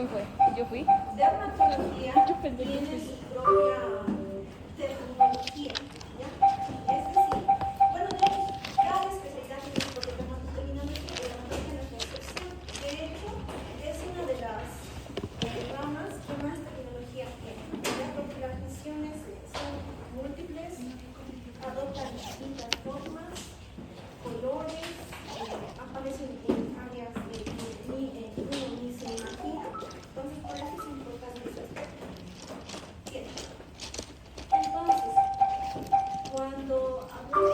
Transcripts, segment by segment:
¿Quién fue? ¿Yo fui? Dermatología Yo pensé que tiene sí. su propia terminología, ¿ya? Es decir, bueno, tenemos cada especialidad tiene su propia terminología y dermatología no es la excepción. De hecho, es una de las ramas que más terminología tiene, ¿ya? Porque las lesiones son múltiples, adoptan distintas formas, colores, aparecen en áreas que uno ni se imagina. Entonces, por eso es importante ese aspecto. Bien. Entonces, cuando hablamos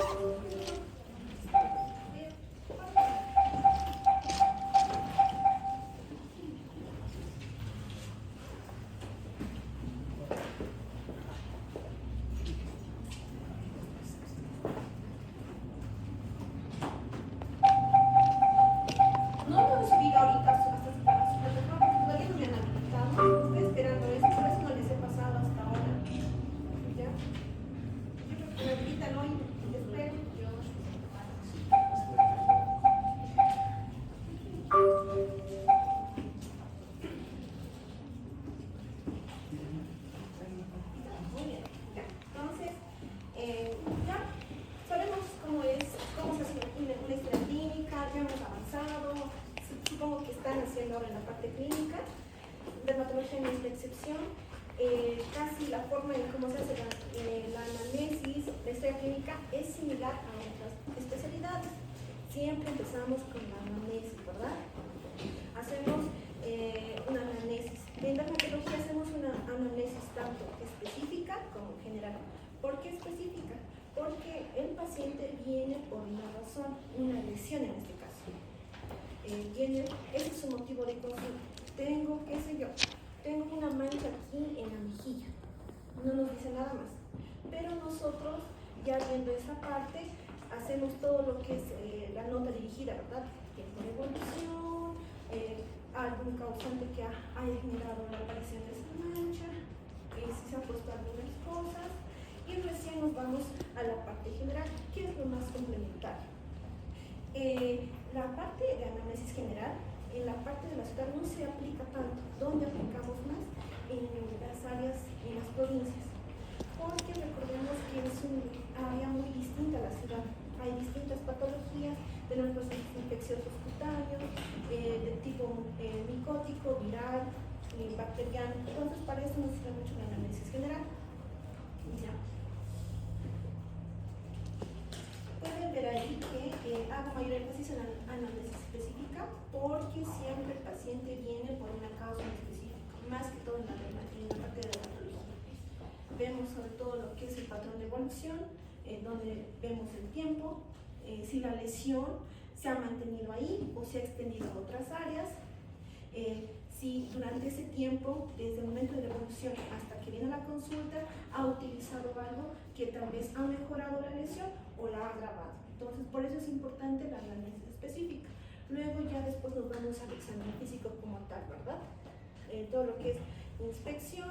no lo he subido ahorita hasta su plataforma porque todavía no me han habilitado. Estoy esperando eso, por eso no les he pasado hasta ahora. ¿Ya? Yo creo que me habilitan hoy. Espero. Muy bien. ¿Ya? Entonces, ya sabemos cómo se hace una historia clínica, ya hemos avanzado. Supongo que están haciendo ahora en la parte clínica. Dermatología no es la excepción. Casi la forma en cómo se hace la anamnesis, la historia clínica es similar a otras especialidades. Siempre empezamos con la anamnesis, ¿verdad? Hacemos una anamnesis. En dermatología hacemos una anamnesis tanto específica como general. ¿Por qué específica? Porque el paciente viene por una razón, una lesión en este caso. Ese es su motivo de consulta. Tengo, qué sé yo, tengo una mancha aquí en la mejilla. No nos dice nada más. Pero nosotros, ya viendo esa parte, hacemos todo lo que es la nota dirigida, ¿verdad? Tiempo de evolución, algún causante que haya generado la aparición de esa mancha, si se han puesto algunas cosas, y recién nos vamos a la parte general, que es lo más complementario. La parte de anamnesis general, en la parte de la ciudad no se aplica tanto. ¿Dónde aplicamos más? En las áreas, en las provincias. Porque recordemos que es un área muy distinta a la ciudad. Hay distintas patologías, tenemos procesos infecciosos cutáneos, de tipo micótico, viral, bacteriano. Entonces, para eso nos sirve mucho la anamnesis general. Ya. Pueden ver ahí que hago mayor énfasis en la anamnesis específica porque siempre el paciente viene por una causa específica, más que todo en la parte de dermatología. Vemos sobre todo lo que es el patrón de evolución, donde vemos el tiempo, si la lesión se ha mantenido ahí o se ha extendido a otras áreas, si durante ese tiempo, desde el momento de la evolución hasta que viene a la consulta, ha utilizado algo que tal vez ha mejorado la lesión o la ha agravado. Entonces, por eso es importante la anamnesis específica. Luego ya después nos vamos al examen físico como tal, ¿verdad? Todo lo que es inspección.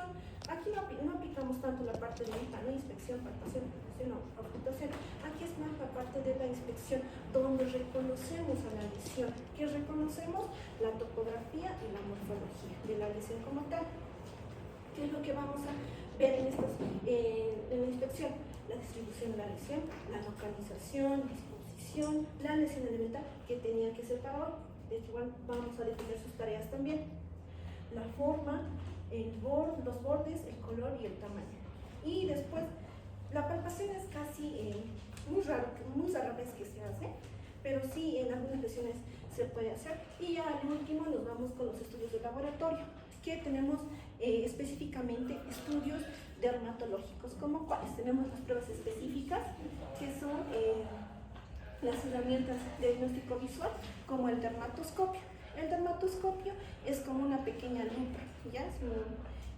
Aquí no aplicamos tanto la parte de inspección, palpación, o ocultación. Aquí es más la parte de la inspección, donde reconocemos a la lesión. ¿Qué reconocemos? La topografía y la morfología de la lesión como tal. ¿Qué es lo que vamos a ver en la inspección? La distribución de la lesión, la localización, disposición, la lesión elemental que tenía que ser para hoy. De hecho, igual vamos a definir sus tareas también. La forma, los bordes, el color y el tamaño. Y después, la palpación es casi muy rara vez que se hace, pero sí en algunas lesiones se puede hacer. Y ya al último nos vamos con los estudios de laboratorio, que tenemos específicamente estudios dermatológicos, como cuáles. Tenemos las pruebas específicas, que son las herramientas de diagnóstico visual, como el dermatoscopio. El dermatoscopio es como una pequeña lupa, ¿ya?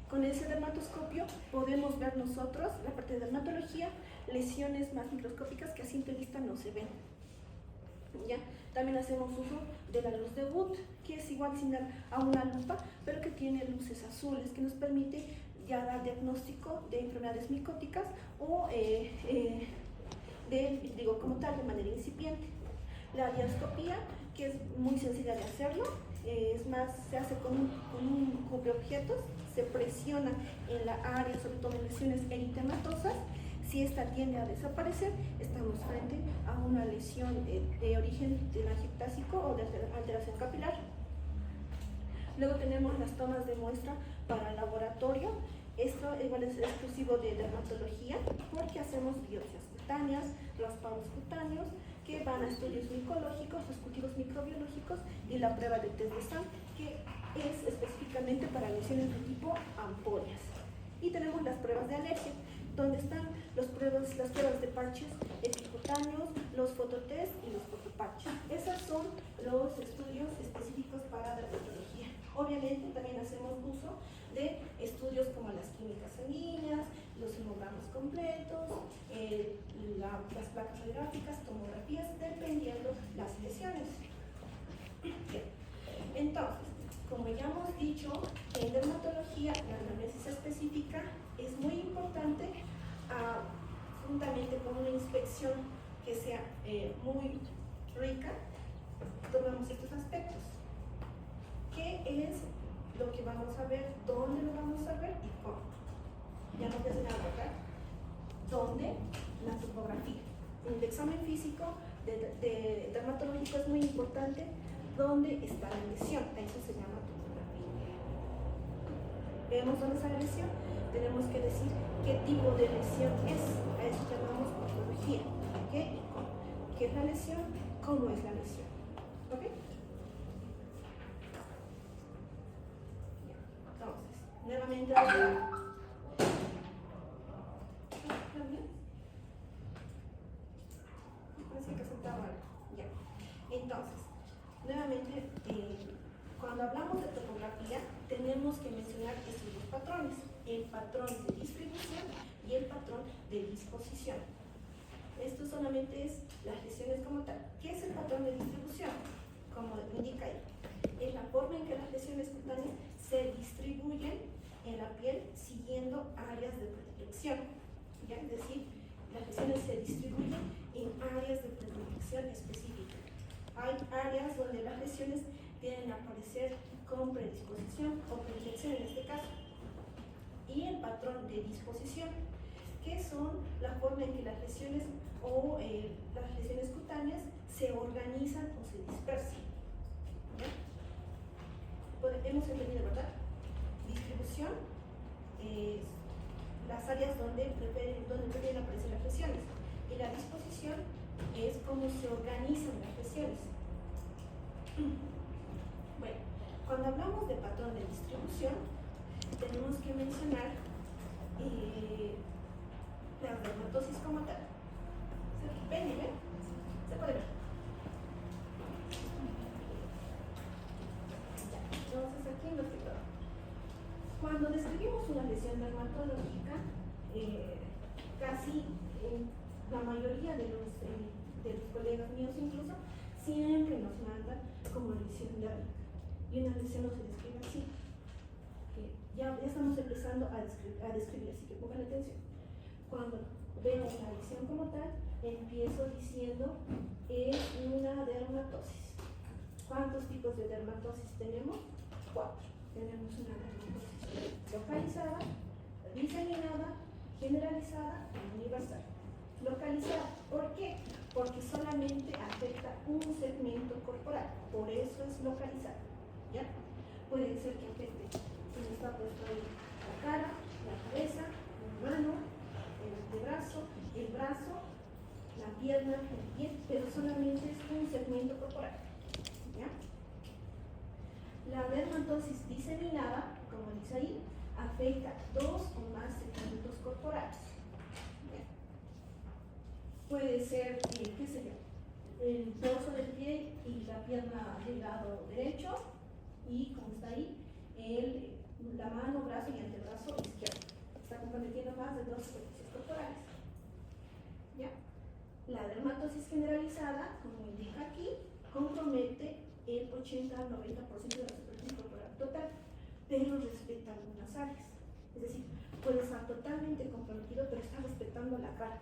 Con ese dermatoscopio podemos ver nosotros, la parte de dermatología, lesiones más microscópicas que a simple vista no se ven, ¿ya? También hacemos uso de la luz de Wood, que es igual similar a una lupa, pero que tiene luces azules, que nos permite ya dar diagnóstico de enfermedades micóticas o como tal, de manera incipiente. La diastopía, que es muy sencilla de hacerlo, es más, se hace con un cubreobjetos, se presiona en la área, sobre todo en lesiones eritematosas. Si esta tiende a desaparecer, estamos frente a una lesión de origen telangiectásico o de alteración capilar. Luego tenemos las tomas de muestra para laboratorio. Esto igual es exclusivo de dermatología porque hacemos biopsias cutáneas, raspados cutáneos, que van a estudios micológicos, los cultivos microbiológicos y la prueba de test de sangre, que es específicamente para lesiones de tipo ampollas. Y tenemos las pruebas de alergia, donde están las pruebas de parches epicutáneos, los fototest y los fotoparches. Esos son los estudios específicos para dermatología. Obviamente también hacemos uso de estudios como las químicas sanguíneas, los hemogramas completos, las placas radiográficas, tomografías, dependiendo las lesiones. Entonces, como ya hemos dicho, en dermatología la anamnesis específica es muy importante, juntamente con una inspección que sea muy rica, tomamos estos aspectos. ¿Qué es lo que vamos a ver? ¿Dónde lo vamos a ver? ¿Y cómo? Ya no te nada, ¿verdad? ¿Dónde? La topografía. En el examen físico de dermatológico es muy importante dónde está la lesión. Eso se llama topografía. Vemos dónde está la lesión. Tenemos que decir qué tipo de lesión es. A eso llamamos morfología. ¿Qué y cómo? ¿Qué es la lesión? ¿Cómo es la lesión? ¿Ok? Entonces, nuevamente entonces, nuevamente, cuando hablamos de topografía, tenemos que mencionar estos dos patrones: el patrón de distribución y el patrón de disposición. Esto solamente es las lesiones como tal. ¿Qué es el patrón de distribución? Como indica ahí, es la forma en que las lesiones cutáneas se distribuyen en la piel siguiendo áreas de predilección. ¿Ya? Es decir, las lesiones se distribuyen en áreas de predilección específicas. Hay áreas donde las lesiones tienden a aparecer con predisposición o predilección en este caso. Y el patrón de disposición, que son la forma en que las lesiones o las lesiones cutáneas se organizan o se dispersan. ¿Ya? Bueno, hemos entendido, ¿verdad? Distribución, las áreas donde prefieren aparecer las lesiones. Y la disposición es cómo se organizan las lesiones. Bueno, cuando hablamos de patrón de distribución, tenemos que mencionar la dermatosis como tal. ¿Ven? ¿Se puede ver? Entonces aquí en lo que todo. Cuando describimos una lesión dermatológica, casi la mayoría de los colegas míos incluso, siempre nos mandan como lesión dérmica. Y una lesión no se describe así. Ya estamos empezando a describir, así que pongan atención. Cuando veo la lesión como tal, empiezo diciendo es una dermatosis. ¿Cuántos tipos de dermatosis tenemos? 4. Tenemos una dermatosis localizada, diseminada, generalizada y universal. Localizada, ¿por qué? Porque solamente afecta un segmento corporal, por eso es localizada. ¿Ya? Puede ser que afecte, como está puesto ahí, la cara, la cabeza, la mano, el antebrazo, el brazo, la pierna, el pie, pero solamente es un segmento corporal. ¿Ya? La dermatosis diseminada, como dice ahí, afecta 2 o más segmentos corporales. ¿Ya? Puede ser, qué sé yo, el dorso del pie y la pierna del lado derecho, y como está ahí, la mano, brazo y antebrazo izquierdo. Está comprometiendo más de 2 superficies corporales. ¿Ya? La dermatosis generalizada, como indica aquí, compromete el 80 al 90% de la superficie corporal total, pero respeta algunas áreas. Es decir, puede estar totalmente comprometido, pero está respetando la cara,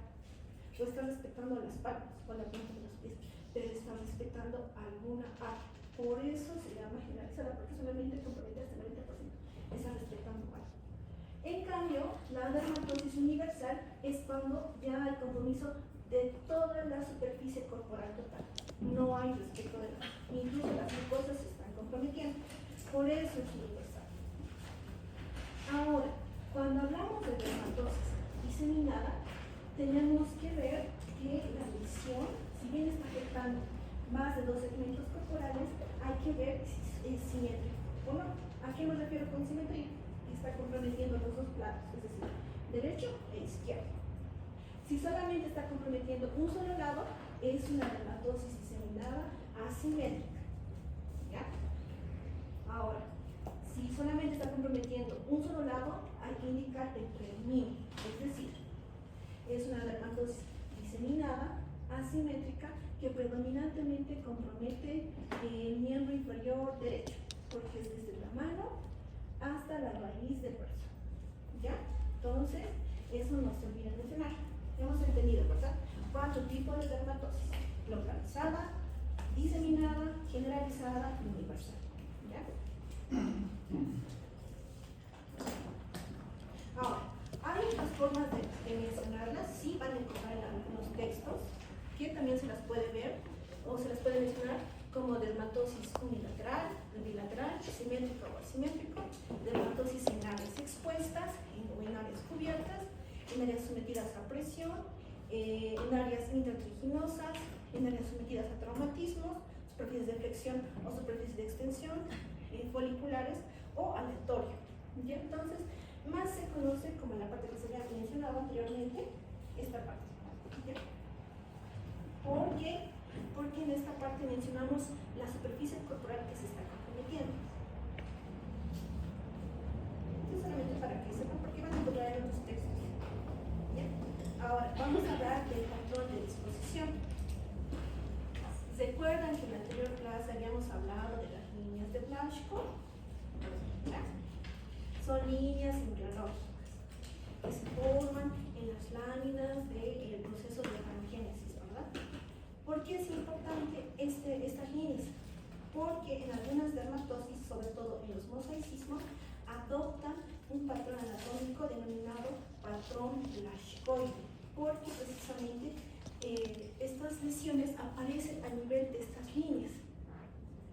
o está respetando las palmas o la punta de los pies, pero está respetando alguna área. Por eso se llama generalizada, porque solamente compromete hasta el 90%. Está respetando mal. En cambio, la dermatosis universal es cuando ya hay compromiso de toda la superficie corporal total. No hay respeto de nada. Incluso las mucosas se están comprometiendo. Por eso es universal. Ahora, cuando hablamos de dermatosis diseminada, tenemos que ver que la lesión, si bien está afectando más de 2 segmentos corporales, hay que ver si es simétrico o no. ¿A qué me refiero con simetría? Está comprometiendo los dos lados, es decir, derecho e izquierdo. Si solamente está comprometiendo un solo lado, es una dermatosis diseminada asimétrica. ¿Ya? Ahora, si solamente está comprometiendo un solo lado, hay que indicar el predominio, es decir, es una dermatosis diseminada asimétrica que predominantemente compromete el miembro inferior derecho, porque es desde la mano hasta la raíz del brazo. ¿Ya? Entonces, eso no se olvida mencionar. Hemos entendido, ¿verdad? 4 tipos de dermatosis: localizada, diseminada, generalizada y universal. ¿Ya? Ahora, hay otras formas de mencionarlas. Sí van a encontrar en algunos textos, que también se las puede ver o se las puede mencionar como dermatosis unilateral, bilateral, simétrico o asimétrico, dermatosis en áreas expuestas o en áreas cubiertas, en áreas sometidas a presión, en áreas intertriginosas, en áreas sometidas a traumatismos, superficies de flexión o superficies de extensión, foliculares o aleatorio. ¿Ya? Entonces, más se conoce como la parte que se había mencionado anteriormente, esta parte. ¿Ya? ¿Por qué? Porque en esta parte mencionamos la superficie corporal que se está comprometiendo. Esto es solamente para que sepan, porque van a encontrar en otros textos. ¿Ya? Ahora, vamos a hablar del patrón de disposición. ¿Recuerdan que en la anterior clase habíamos hablado de las líneas de Blaschko? ¿Ya? Son líneas implológicas que se forman en las láminas del proceso de organogénesis, ¿verdad? ¿Por qué es importante estas líneas? Porque en algunas dermatosis, sobre todo en los mosaicismos, adoptan un patrón anatómico denominado patrón Blaschkoide, porque precisamente estas lesiones aparecen a nivel de estas líneas,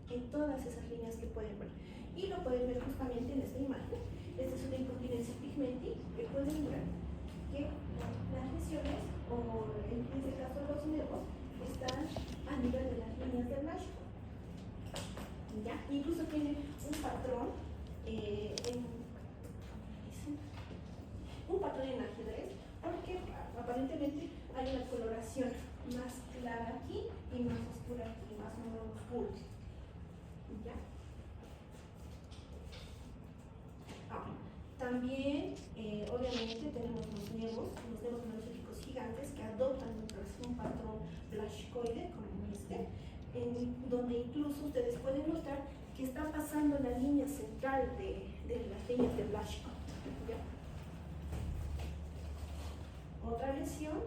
en todas esas líneas que pueden ver. Y lo pueden ver justamente en esta imagen. Esta es una incontinencia pigmentil que pueden ver que las lesiones, o en este caso los nervios, están a nivel de las líneas de Blaschko. ¿Ya? Incluso tiene un patrón en ajedrez, porque aparentemente hay una coloración más clara aquí y más oscura aquí, más o menos oscura. ¿Ya? También, obviamente, tenemos los nervios melocéticos gigantes que adoptan un patrón Blaschkoide, como este, donde incluso ustedes pueden notar que está pasando la línea central de las líneas de Blaschko. ¿Ya? Otra lesión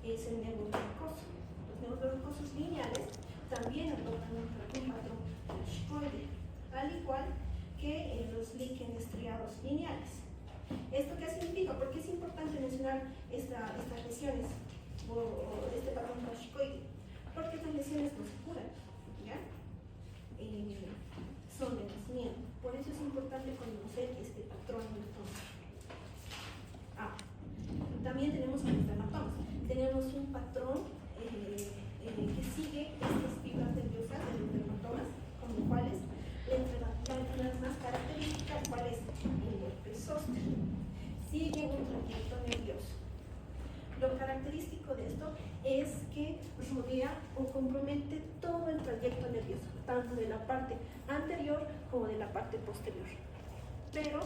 es el nervio verrucoso. Los nervios verrucosos lineales también adoptan un patrón Blaschkoide, al igual que los líquenes estriados lineales. ¿Esto qué significa? ¿Por qué es importante mencionar estas lesiones o este patrón Blaschkoide? Porque estas lesiones no se curan, ¿ya? Son de nacimiento. Por eso es importante conocer este patrón. También tenemos los dermatomas. Tenemos un patrón que sigue estas fibras nerviosas de los dermatomas, como cuáles la enfermedad más característica, cuál es el herpes zóster. Sigue un trayecto nervioso. Lo característico de esto es que rodea o compromete todo el trayecto nervioso, tanto de la parte anterior como de la parte posterior. Pero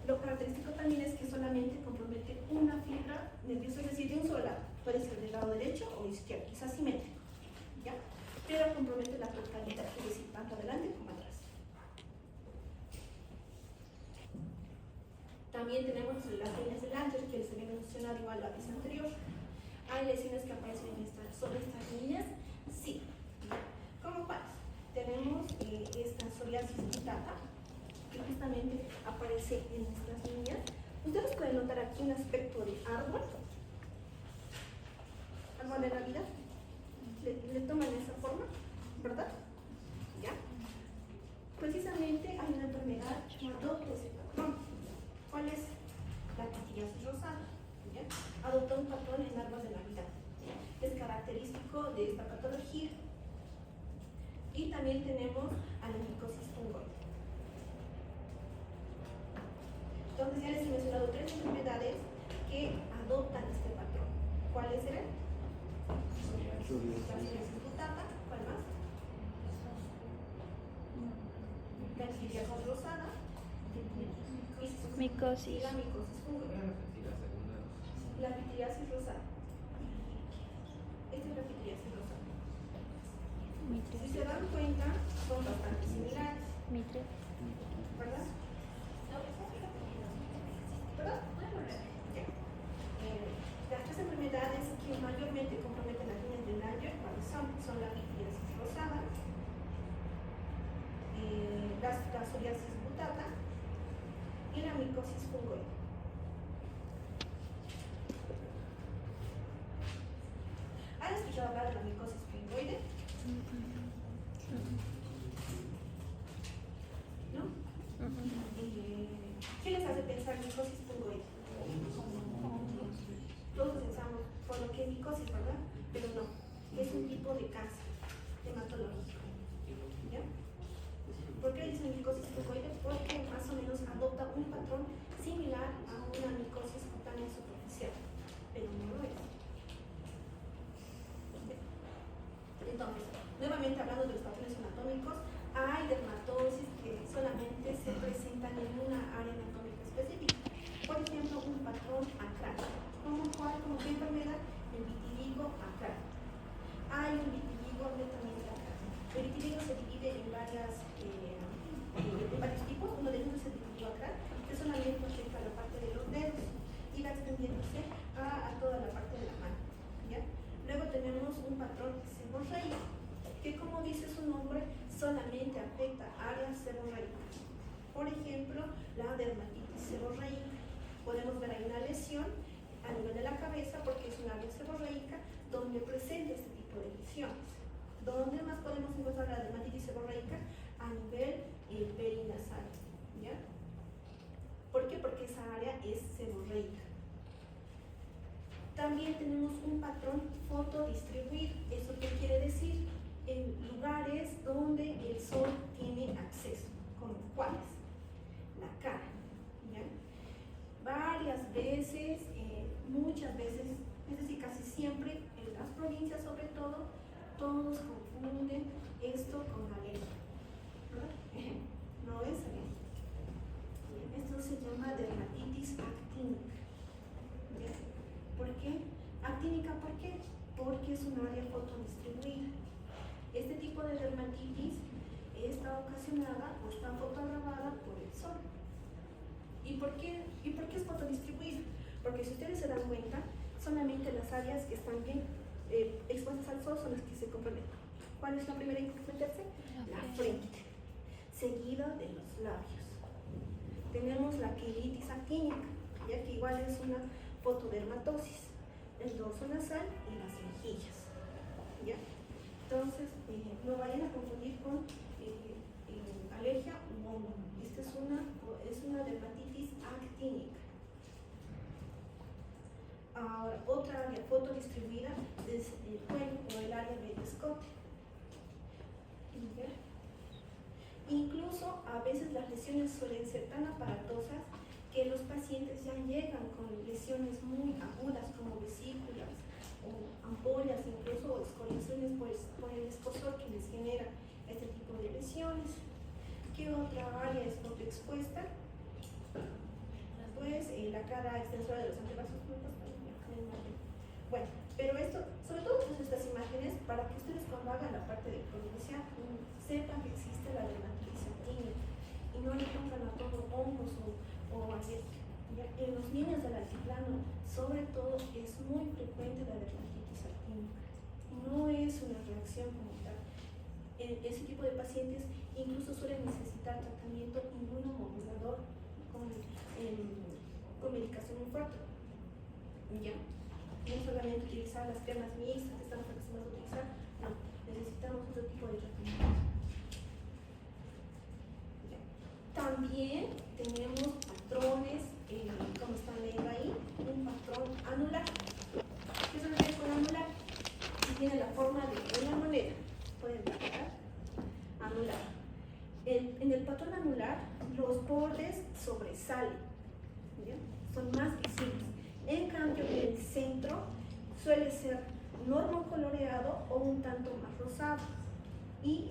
lo característico también es que solamente compromete una fibra nerviosa, es decir, de un solo lado. Puede ser del lado derecho o izquierdo, es asimétrico, ¿ya? Pero compromete la totalidad, es decir, tanto adelante como atrás. También tenemos las líneas del Langer, que les había mencionado igual la vez anterior. ¿Hay lesiones que aparecen sobre estas líneas? Sí. ¿Cómo cuáles? justamente aparece en estas líneas. Ustedes pueden notar aquí un aspecto de árbol de Navidad. Le toman esa forma, ¿verdad? ¿Ya? Precisamente hay una enfermedad que adopta ese patrón. ¿Cuál es? La quitiriasis rosada. ¿Ya? Adopta un patrón en árbol de Navidad. Es característico de esta patología. Y también tenemos a la micosis fungoide. Entonces ya les he mencionado 3 enfermedades que adoptan este patrón. ¿Cuáles eran? La psoriasis butata. ¿Cuál más? La quitiriasis rosada. Micosis. Y la micosis fungoide. La pitiriasis rosada. Esta es la pitiriasis rosada. Si se dan cuenta, son bastante similares. ¿Verdad? ¿Verdad? Ya. Las 3 enfermedades que mayormente comprometen las líneas del Navier, ¿cuáles son? Son la pitiriasis rosada, la psoriasis butata y la micosis fungoide. ¿Han escuchado hablar de la micosis fungoide? ¿No? ¿Qué les hace pensar micosis fungoide? Todos pensamos por lo que es micosis, ¿verdad? Pero no, es un tipo de cáncer hematológico. ¿Ya? ¿Por qué dicen micosis fungoide? Porque más o menos adopta un patrón similar a una micosis cutánea superficial, pero no lo es. Entonces, nuevamente hablando de los patrones anatómicos, hay dermatosis que solamente se presentan en una área anatómica específica. Por ejemplo, un patrón acrático. ¿Como qué enfermedad? El vitiligo acrático. Hay un vitiligo netamente acrático. El vitiligo se divide en varios tipos. Uno de ellos es el vitiligo acrático, que solamente afecta a la parte de los dedos y va extendiéndose a toda la parte de la mano. ¿Ya? Luego tenemos un patrón seborreico, que como dice su nombre, solamente afecta áreas seborreicas. Por ejemplo, la dermatitis seborreica. Podemos ver ahí una lesión a nivel de la cabeza porque es un área seborreica donde presenta este tipo de lesiones. ¿Dónde más podemos encontrar la dermatitis seborreica? A nivel perinasal. ¿Ya? ¿Por qué? Porque esa área es seborreica. También tenemos un patrón fotodistribuido. ¿Eso qué quiere decir? En lugares donde el sol tiene acceso. ¿Como cuáles? La cara. ¿Ya? Varias veces, muchas veces, es decir, casi siempre, en las provincias sobre todo, todos confunden esto con alergia. No es alergia. Esto se llama dermatitis actínica. ¿Ya? ¿Por qué? Actínica, ¿por qué? Porque es un área fotodistribuida. Este tipo de dermatitis está ocasionada o está fotograbada por el sol. ¿Y por qué es fotodistribuida? Porque si ustedes se dan cuenta, solamente las áreas que están bien expuestas al sol son las que se comprometen. ¿Cuál es la primera en comprometerse? La frente, seguida de los labios. Tenemos la quilitis actínica, ya que igual es una fotodermatosis, el dorso nasal y las mejillas. ¿Ya? Entonces, no vayan a confundir con alergia u hongo. Esta es una dermatitis actínica. Ahora, otra área fotodistribuida es el cuello o el área del escote. ¿Ya? Incluso a veces las lesiones suelen ser tan aparatosas que los pacientes ya llegan con lesiones muy agudas como vesículas o ampollas, incluso escoriaciones por el escozor que les genera este tipo de lesiones. ¿Qué otra área es fotoexpuesta? Pues la cara extensora de los antebrazos. Bueno, pero esto, sobre todo puse estas imágenes para que ustedes cuando hagan la parte de provincia sepan que existe la dermatitis actínica y no le pongan a todo hongos o alergia. En los niños del altiplano, sobre todo, es muy frecuente la dermatitis actínica. No es una reacción como tal. ese tipo de pacientes incluso suelen necesitar tratamiento inmunomodulador con medicación muy fuerte. ¿Ya? No solamente utilizar las cremas mixtas que estamos acostumbrados a utilizar, no, necesitamos otro tipo de tratamiento. ¿Ya? También tenemos patrones, como están leyendo ahí, un patrón anular. ¿Qué se refiere con anular? Si tiene la forma de una moneda, pueden ver, anular. En el patrón anular, los bordes sobresalen, ¿ya? Son más visibles. En cambio, el centro suele ser normocoloreado o un tanto más rosado y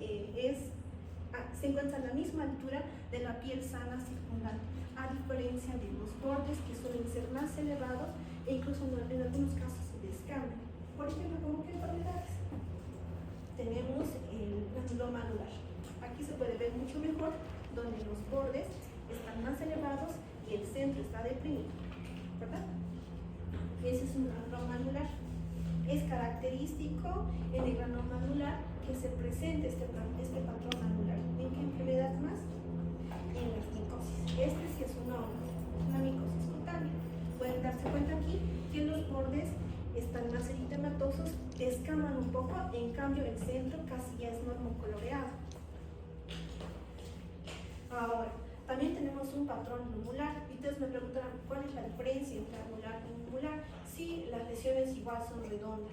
se encuentra a la misma altura de la piel sana circundante, a diferencia de los bordes que suelen ser más elevados e incluso en algunos casos se descargan. Por ejemplo, ¿cómo qué enfermedades? Tenemos el granuloma anular. Aquí se puede ver mucho mejor, donde los bordes están más elevados y el centro está deprimido, ¿verdad? Ese es un granuloma anular. Es característico en el granuloma anular que se presente este patrón anular. ¿En qué enfermedad más? En las micosis. Este sí es una micosis cutánea. Pueden darse cuenta aquí que los bordes están más eritematosos, escaman un poco, en cambio el centro casi ya es normocoloreado. Ahora, también tenemos un patrón numular. Y ustedes me preguntarán, ¿cuál es la diferencia entre anular y numular? Sí, las lesiones igual son redondas.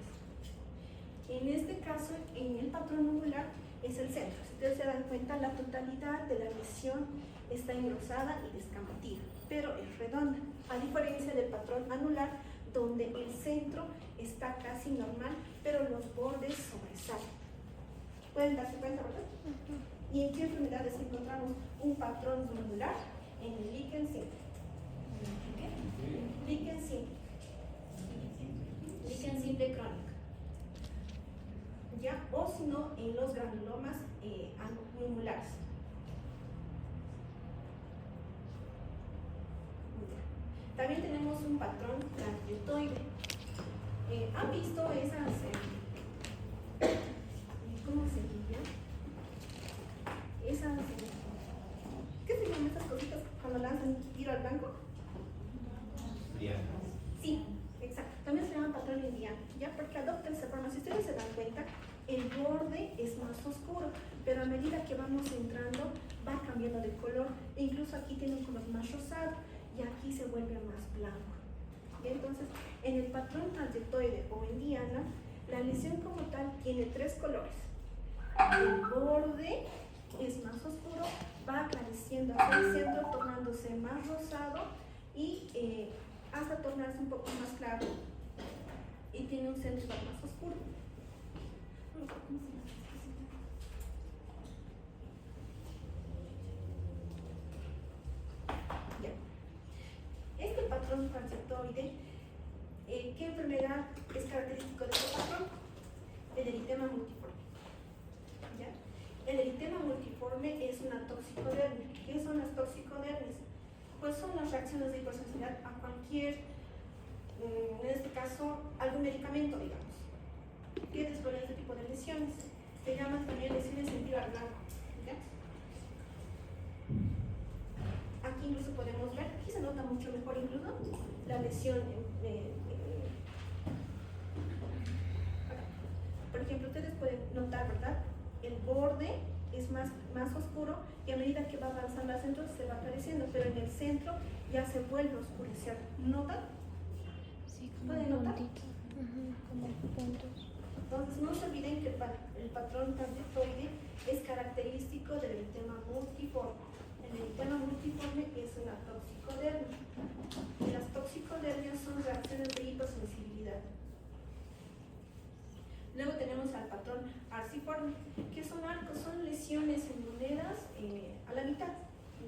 En este caso, en el patrón numular es el centro. Si ustedes se dan cuenta, la totalidad de la lesión está engrosada y descamativa, pero es redonda. A diferencia del patrón anular, donde el centro está casi normal, pero los bordes sobresalen. ¿Pueden darse cuenta, verdad? ¿Y en qué enfermedades encontramos un patrón numular? En el líquen simple. Líquen simple. Líquen simple crónica. ¿Ya? O si no, en los granulomas numulares. También tenemos un patrón transdetoide. ¿Han visto esas, cómo se llama? Esas, ¿qué se llaman esas cositas cuando lanzan tiro al blanco? Diana. Sí, exacto. También se llama patrón indiano, ¿ya? Porque adopta esa forma. Si ustedes se dan cuenta, el borde es más oscuro, pero a medida que vamos entrando, va cambiando de color. E incluso aquí tiene un color más rosado y aquí se vuelve más blanco. ¿Y entonces, en el patrón transdetoide o en diana, la lesión como tal tiene tres colores. El borde es más oscuro, va aclareciendo hacia el centro, tornándose más rosado y hasta tornarse un poco más claro. Y tiene un centro más oscuro. Ya. Este patrón transdetoide, ¿qué enfermedad es característico de este patrón? El eritema multiforme. ¿Ya? El eritema multiforme es una toxicodermia. ¿Qué son las toxicodermias? Pues son las reacciones de hipersensibilidad a cualquier, en este caso, algún medicamento, digamos. ¿Qué desarrolla este tipo de lesiones? Se llaman también lesiones en tiro al blanco. ¿Ya? Aquí incluso podemos ver, aquí se nota mucho mejor incluso la lesión. Por ejemplo, ustedes pueden notar, ¿verdad? El borde es más oscuro y a medida que va avanzando al centro se va aclareciendo, pero en el centro ya se vuelve a oscurecer. ¿Notan? Sí, como ¿Pueden notar? como puntos. Entonces no se olviden que el patrón transdetoide es característico del eritema multiforme. El eritema multiforme es una toxicodermia. Y las toxicodermias son reacciones de hipersensibilidad. Luego tenemos al patrón arciforme, que son arcos, son lesiones en monedas a la mitad,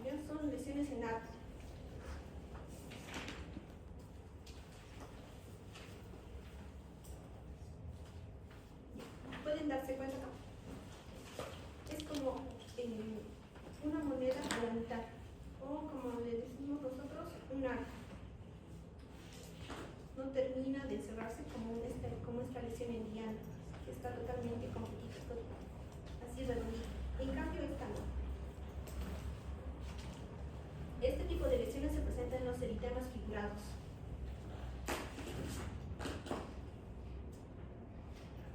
¿ya? Son lesiones en arco. Pueden darse cuenta, es como una moneda a la mitad, o como le decimos nosotros, un arco. No termina de cerrarse como esta lesión en diana, que está totalmente completita, así redonda.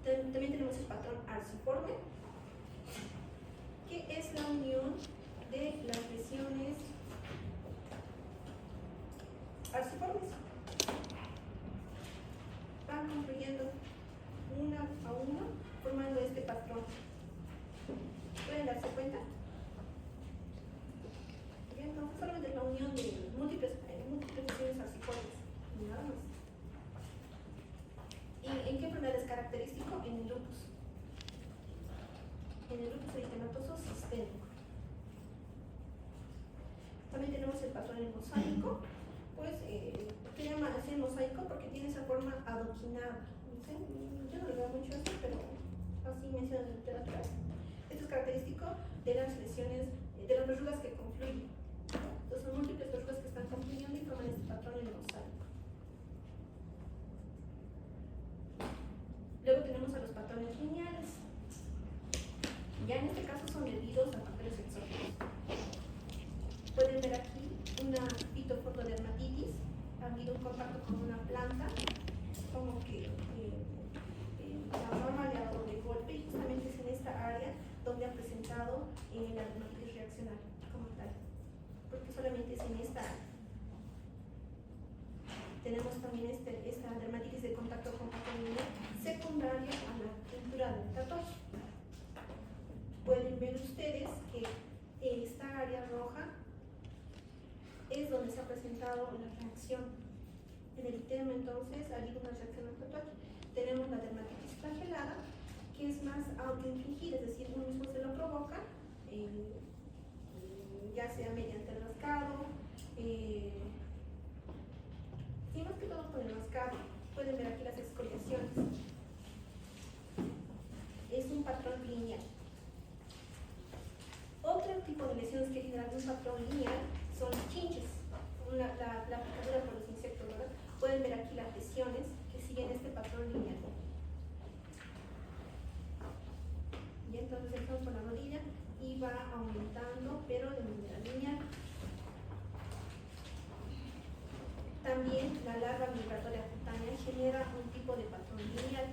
También tenemos el patrón arciforme, que es la unión de las lesiones arciformes. Van confluyendo una a una, formando este patrón. ¿Pueden darse cuenta? Bien, no, solamente la unión de múltiples lesiones arciformes, nada más. ¿Y en qué enfermedad es característico? En el lupus. En el lupus eritematoso sistémico. También tenemos el patrón en mosaico. Pues, ¿por qué llama así el mosaico? Porque tiene esa forma adoquinada. ¿Sí? Yo no le veo mucho eso, pero así menciona en la literatura. Esto es característico de las lesiones, de las verrugas que confluyen. Entonces, son múltiples verrugas que están confluyendo y forman este patrón en mosaico. Luego tenemos a los patrones lineales. Ya en este caso son debidos a factores exógenos. Pueden ver aquí una fitofotodermatitis. Ha habido un contacto con una planta, como que la rama le ha dado de golpe, y justamente es en esta área donde ha presentado la dermatitis reaccionaria como tal, porque solamente es en esta área. Tenemos también esta dermatitis de contacto con patología secundaria a la tintura del tatuaje. Pueden ver ustedes que esta área roja es donde se ha presentado la reacción. En el eritema, entonces, ha habido una reacción al tatuaje. Tenemos la dermatitis flagelada, que es más autoinfligida, es decir, uno mismo se lo provoca, ya sea mediante el rascado, y más que todo con el rascado. Pueden ver aquí las excoriaciones. Es un patrón lineal. Otro tipo de lesiones que generan un patrón lineal son chinches, la picadura por los insectos, ¿verdad? Pueden ver aquí las lesiones que siguen este patrón lineal. Y entonces empezamos con la rodilla y va aumentando, pero de manera lineal. También la larva migratoria cutánea genera un tipo de patrón lineal.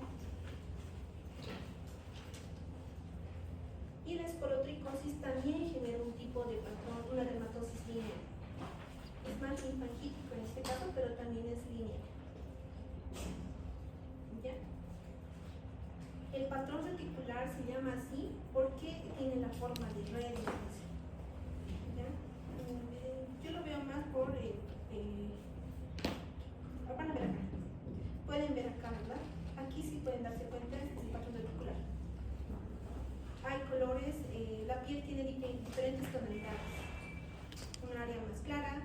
Y la esporotricosis también genera un tipo de patrón, una dermatosis lineal. Es más linfangítico en este caso, pero también es lineal. ¿Ya? El patrón reticular se llama así porque tiene la forma de red. ¿Ya? Yo lo veo más por... van a ver acá. Pueden ver acá, ¿verdad? Aquí sí pueden darse cuenta, este es el patrón reticular. Hay colores, la piel tiene diferentes tonalidades. Un área más clara,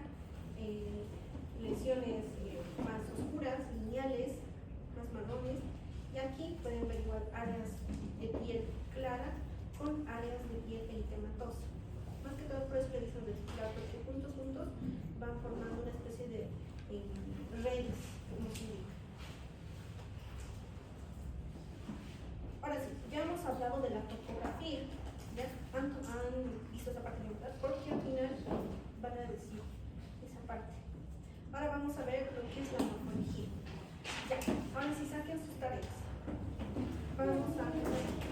lesiones más oscuras, lineales, más marrones. Y aquí pueden ver igual áreas de piel clara con áreas de piel eritematosa. Más que todo por eso le dicen reticular, porque juntos van formando una especie de redes, como se indica. Ahora sí, ya hemos hablado de la topografía, ya han visto esa parte, ¿verdad? Porque al final van a decir esa parte. Ahora vamos a ver lo que es la morfología. Ya, ahora sí saquen sus tareas. Vamos a empezar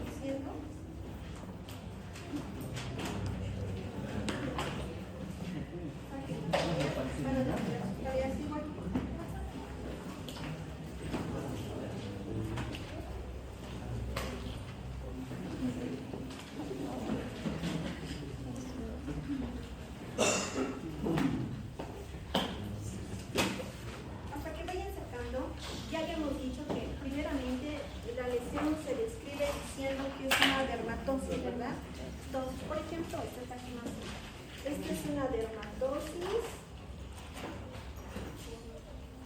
diciendo. Saquen las tareas, van a tener sus tareas igual. ¿Verdad? Entonces, por ejemplo, esta está aquí más. Esta es una dermatosis.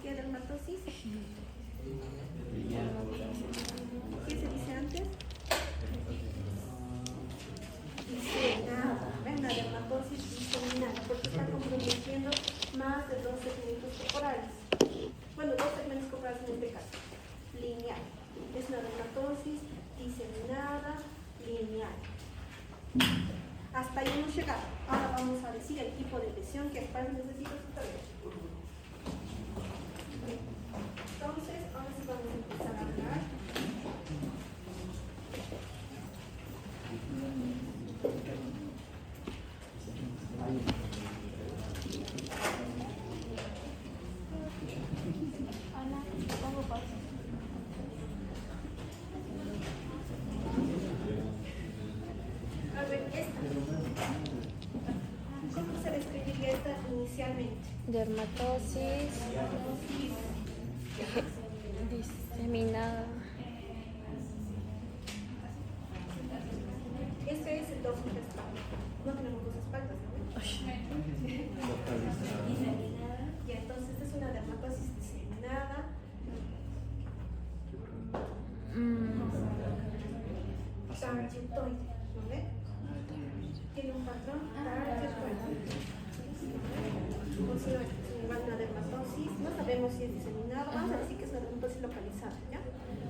¿Qué dermatosis? ¿Qué se dice antes? Diseminada. Una dermatosis diseminada, porque está comprometiendo más de 2 segmentos corporales. Bueno, 2 segmentos corporales en este caso. Lineal. Es una dermatosis diseminada lineal. Hasta ahí hemos llegado. Ahora vamos a decir el tipo de lesión que para necesito saber. Entonces, ahora sí vamos a empezar a hablar Dermatosis diseminada. Este es el dorso de la espalda. No tenemos dos espaldas, ¿no? Localizada. Diseminada. Ya, entonces esta es una dermatosis diseminada. Targetoide, ¿no ve? Tiene un patrón targetoide. O sea, igual una dermatosis, no sabemos si es diseminada, vamos a decir que es una dermatosis localizada, ¿ya?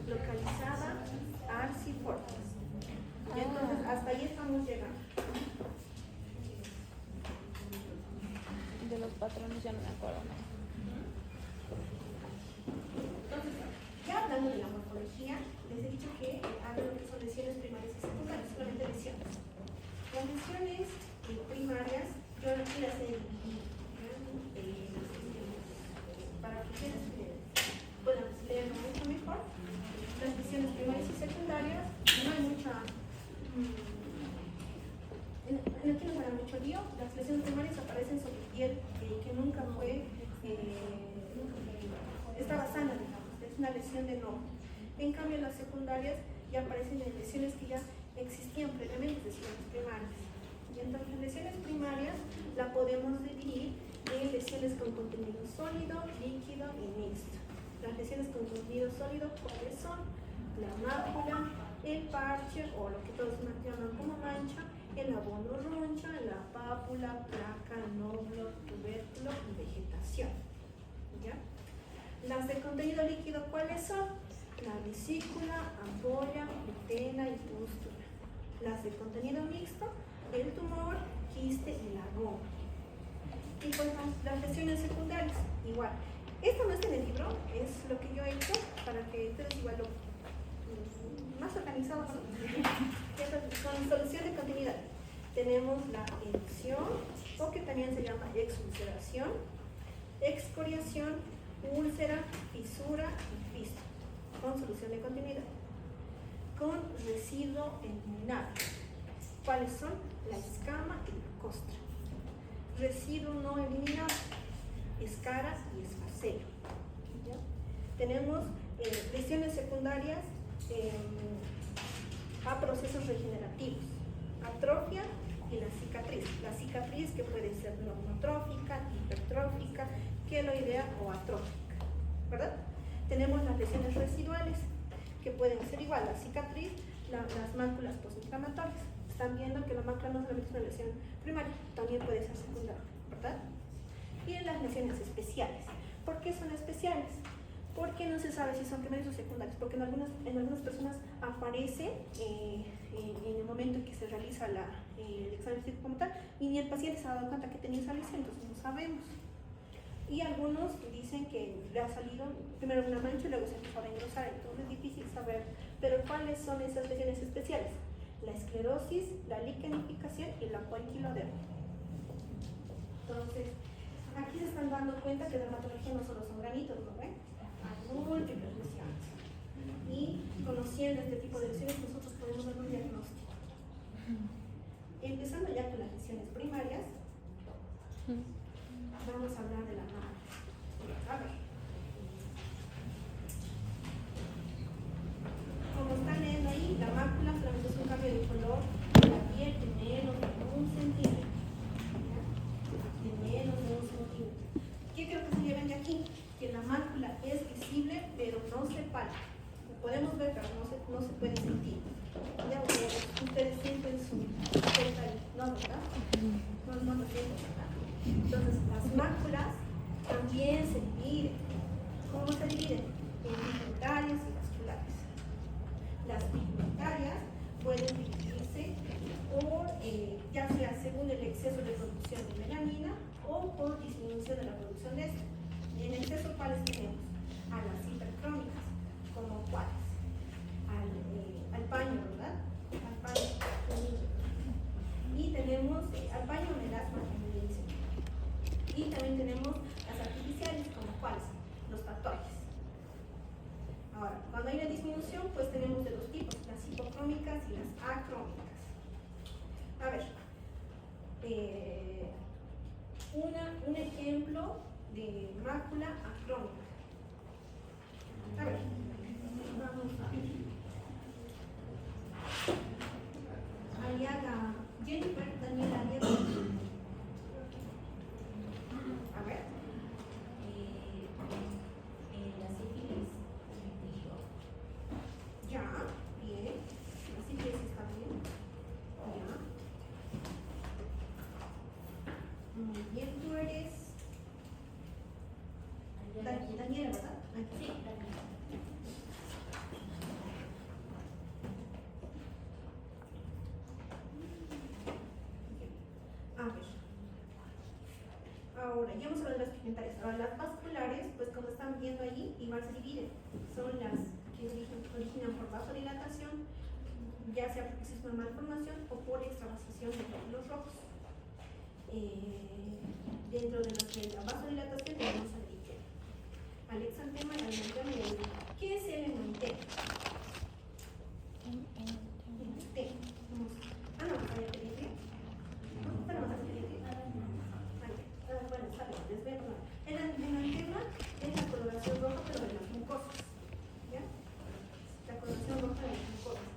Localizada arcifortis. Y entonces hasta ahí estamos llegando. De los patrones ya no me acuerdo. Entonces, ya hablando de la morfología, les he dicho que hablo de lo que son lesiones primarias y secundarias, solamente lesiones. Las lesiones primarias, yo aquí las he dividido para que ustedes puedan leerlo mucho mejor. Las lesiones primarias y secundarias, no hay mucha. Aquí no para mucho lío. Las lesiones primarias aparecen sobre piel que nunca fue. Estaba sana, digamos, es una lesión de no. En cambio, las secundarias ya aparecen en lesiones que ya existían previamente, lesiones primarias. Y entonces, las lesiones primarias la podemos dividir en lesiones con contenido sólido, líquido y mixto. Las lesiones con contenido sólido, ¿cuáles son? La mácula, el parche, o lo que todos llaman como mancha, el abono roncha, la pápula, placa, nódulo, tubérculo y vegetación. ¿Ya? Las de contenido líquido, ¿cuáles son? La vesícula, ampolla, utena y pústula. Las de contenido mixto, el tumor, quiste y la goma. Y pues las lesiones secundarias, igual. Esto no está en el libro, es lo que yo he hecho para que ustedes igual lo más organizado, ¿no? Con solución de continuidad. Tenemos la erupción, o que también se llama exulceración, excoriación, úlcera, fisura y fístula, con solución de continuidad. Con residuo eliminado. ¿Cuáles son? La escama y la costra. Residuo no eliminado, escaras y escarcelo. ¿Ya? Tenemos lesiones secundarias a procesos regenerativos, atrofia y la cicatriz. La cicatriz que puede ser normotrófica, hipertrófica, queloidea o atrófica, ¿verdad? Tenemos las lesiones residuales, que pueden ser igual, la cicatriz, las máculas postinflamatorias. Están viendo que la mácula no solamente es una lesión primaria, también puede ser secundaria, ¿verdad? Y las lesiones especiales. ¿Por qué son especiales? Porque no se sabe si son primarias o secundarias, porque en algunas personas aparece en el momento en que se realiza el examen físico como tal, y ni el paciente se ha dado cuenta que tenía esa lesión, entonces no sabemos. Y algunos dicen que le ha salido primero una mancha y luego se empezó a engrosar, entonces es difícil saber. Pero ¿cuáles son esas lesiones especiales? La esclerosis, la liquenificación y la poiquiloderma. Entonces, aquí se están dando cuenta que la dermatología no solo son granitos, ¿no ven? Hay múltiples lesiones. Y conociendo este tipo de lesiones, nosotros podemos dar un diagnóstico. Empezando ya con las lesiones primarias, vamos a hablar de la mácula. A ver. Como están viendo ahí, la mácula solamente es un cambio de color de la piel de menos de 1 centímetro. De menos de 1 centímetro. ¿Qué creo que se lleven de aquí? Que la mácula es visible, pero no se palpa. Lo podemos ver, pero no se puede sentir. Ya ustedes sienten su cerca ahí, ¿no, verdad? No lo sienten, ¿verdad? Entonces, las máculas también se dividen. ¿Cómo se dividen? En pigmentarias y vasculares. Las pigmentarias pueden dividirse por, ya sea según el exceso de producción de melanina o por disminución de la producción de esta. En exceso, ¿cuáles tenemos? A las hipercrómicas, como cuáles? Al paño, ¿verdad? Al paño. Y tenemos al paño melasma, también le dicen. Y también tenemos las artificiales, como cuáles? Los tatuajes. Ahora, cuando hay una disminución, pues tenemos de dos tipos, las hipocrómicas y las acrómicas. A ver, un ejemplo de mácula acrónica. A ver, vamos a Aliaga, Jennifer, Daniela Aliaga. A ver. La sífilis, Ya, bien. La sífilis está bien. Ya. Muy bien, tú eres Daniela, ¿verdad? Sí, también. A ver. Ahora, ya hemos hablado de las pigmentarias. Ahora, las vasculares, pues como están viendo allí, igual se dividen. Son las que originan por vasodilatación, ya sea por exceso de malformación o por extravasación de glóbulos rojos. Dentro de lo que es la vasodilatación tenemos al eritema, al exantema, al hematoma y al edema. ¿Qué es el hematoma? No, vaya a pedirle. No, pero no se pedirle. Bueno, está bien, les voy a poner. El hematoma es la coloración roja, pero de las mucosas. ¿Ya? La coloración roja de las mucosas.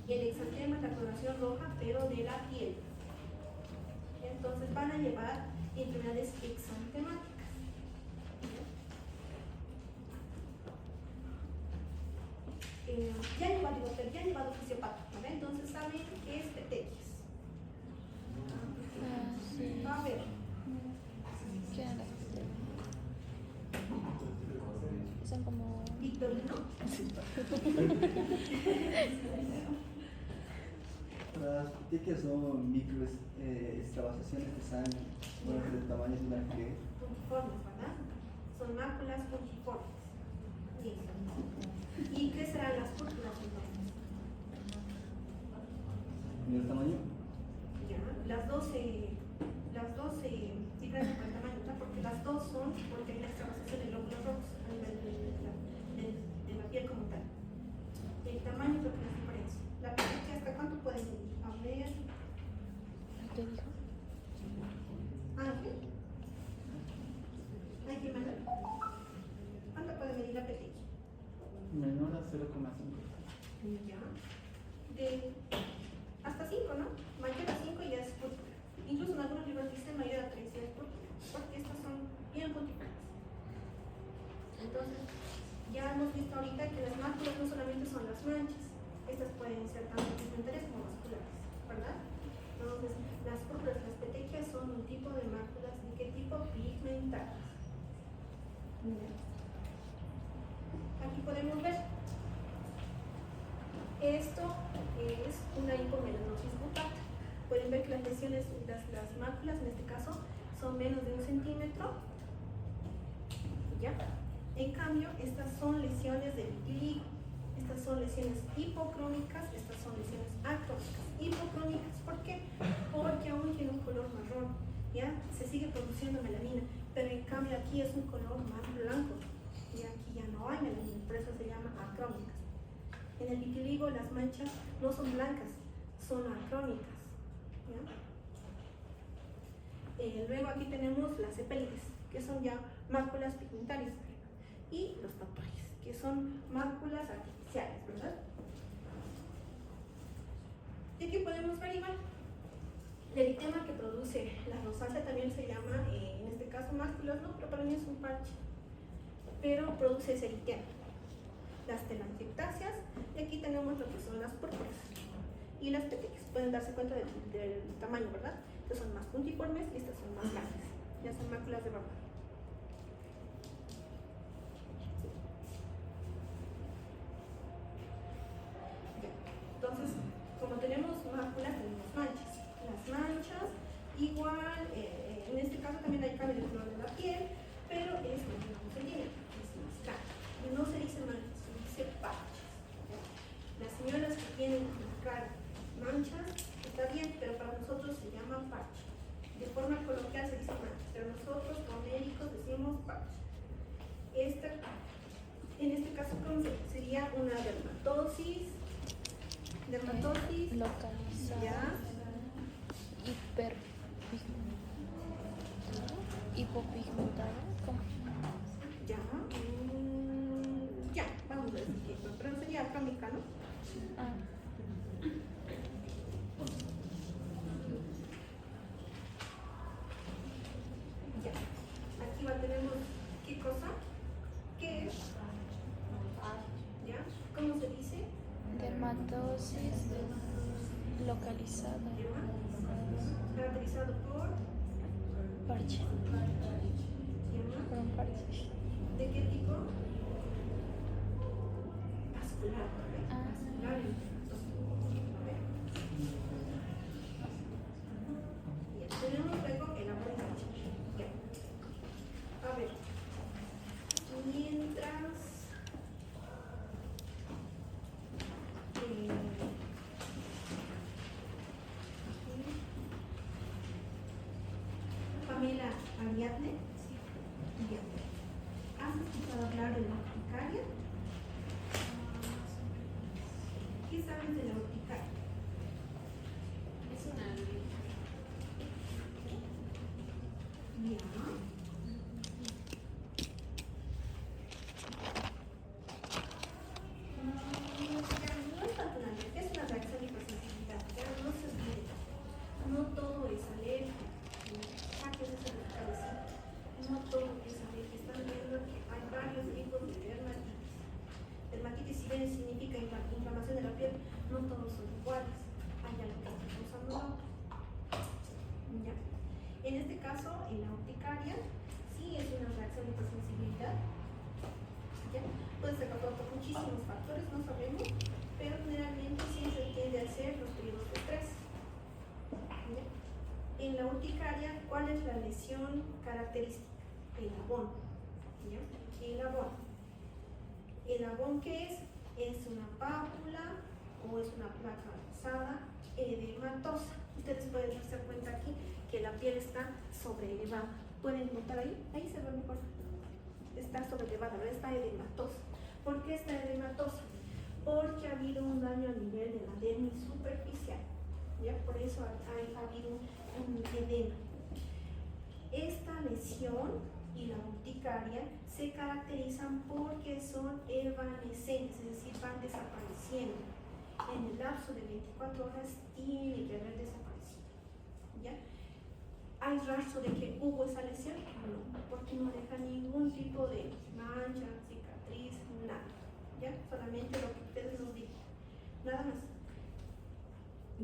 Y el exantema es la coloración roja, pero de la piel. Entonces van a llevar enfermedades exantemáticas. Ya han llevado fisiopata, ¿vale? Entonces saben qué es petequias. Sí. A ver, ¿Qué eran las petequias? Son como... Victorino. Las petequias son micro extravasaciones de sangre, bueno, del tamaño de una alfiler. Puntiformes, ¿verdad? Son máculas puntiformes. Listo. ¿Y qué serán las púrpuras entonces? ¿Y el tamaño? Ya, las dos diferencian por el tamaño, ¿no? Porque las dos son porque hay una extravasación de glóbulos rojos a nivel de la piel como tal. El tamaño es lo que nos diferencia. La petequia, ¿hasta cuánto pueden medir? A ver. ¿Qué dijo? Ángel. Ángel Manuel. ¿Cuánto puede medir la petequia? Menor a 0,5. Ya. De hasta 5, ¿no? Mayor a 5 ya es púrpura. Incluso en algunos libros dicen mayor a 3 ya es púrpura, porque estas son bien puntiformes. Entonces, ya hemos visto ahorita que las máculas no solamente son las manchas, estas pueden ser tanto pigmentarias como vasculares, ¿verdad? Entonces, las púrpuras, las petequias son un tipo de máculas. ¿De qué tipo? Pigmentarias. Aquí podemos ver. Esto es una hipomelanosis butata. Pueden ver que las lesiones, las máculas en este caso, son menos de 1 centímetro. ¿Ya? En cambio, estas son lesiones de vitiligo. Estas son lesiones hipocrónicas, estas son lesiones acrónicas. Hipocrónicas, ¿por qué? Porque aún tiene un color marrón, ¿ya? Se sigue produciendo melanina, pero en cambio aquí es un color más blanco, y aquí ya no hay melanina, por eso se llama acrónicas. En el vitiligo las manchas no son blancas, son acrónicas, ¿ya? Luego aquí tenemos las epélides, que son ya máculas pigmentarias, y los tatuajes, que son máculas artificiales, ¿verdad? Y aquí podemos ver igual. El eritema que produce la rosácea también se llama, en este caso máculas, ¿no? Pero para mí es un parche. Pero produce ese eritema. Las telangiectasias, y aquí tenemos lo que son las púrpuras. Y las petequias, pueden darse cuenta del tamaño, ¿verdad? Estas son más puntiformes y estas son más grandes. Ya son máculas de barba. Entonces, como tenemos máculas, tenemos manchas. Las manchas, igual, en este caso también hay cambio de color de la piel, pero es lo que vamos a ver, es más claro. No se dice manchas, se dice parches. Las señoras que tienen cara manchas, está bien, pero para nosotros se llama parche. De forma coloquial se dice manchas, pero nosotros como médicos decimos parche. En este caso, ¿cómo sería una dermatosis? Dermatosis localizada. ya Hipopigmentado. ¿Cómo? Ya, ya, vamos a decir que, pero sería crónica, ¿no? Ah, Ya. Aquí tenemos qué cosa, qué es, ya, ¿cómo se dice? dermatosis localizada. Ya. Caracterizado por, Parche. ya. Por un parche. ¿De qué tipo? Vascular, ¿correcto? Ah. Vascular. A ver. Ya, tenemos luego el amor y ya. A ver. Mientras Pamela Ariadne, ya. ¿Has escuchado hablar de la urticaria? ¿Qué sabes de la urticaria? Es una Ya. Ya, no es tanto una alergia, es una reacción de hipersensibilidad. Ya no se olvide. No todo es alergia. Ya que eso es lo que cabe decir. No todo es alergia. Están viendo que hay varios tipos de dermatitis. Dermatitis, si bien significa inflamación de la piel, no todos son iguales. Hay algo que está causando la otra. ¿Ya? En este caso, en la urticaria, sí es una reacción de hipersensibilidad. ¿Ya? Puede ser causado por muchísimos factores, no sabemos, pero generalmente sí se tiende a hacer los periodos de estrés. ¿Ya? En la urticaria, ¿cuál es la lesión característica? El abón. ¿Ya? El abón. ¿El abón qué es? ¿Es una pápula o es una placa rosada edematosa? Ustedes pueden darse cuenta aquí que la piel está sobreelevada. ¿Pueden notar ahí? Ahí se ve mejor. Está sobreelevada, no está edematosa. ¿Por qué está edematosa? Porque ha habido un daño a nivel de la dermis superficial. ¿Ya? Por eso ha habido un edema. Esta lesión y la urticaria se caracterizan porque son evanescentes, es decir, van desapareciendo. En el lapso de 24 horas tiene que haber desaparecido. ¿Ya? ¿Hay rastro de que hubo esa lesión? No, porque no deja ningún tipo de mancha, cicatriz, nada. ¿Ya? Solamente lo que ustedes nos digan. Nada más.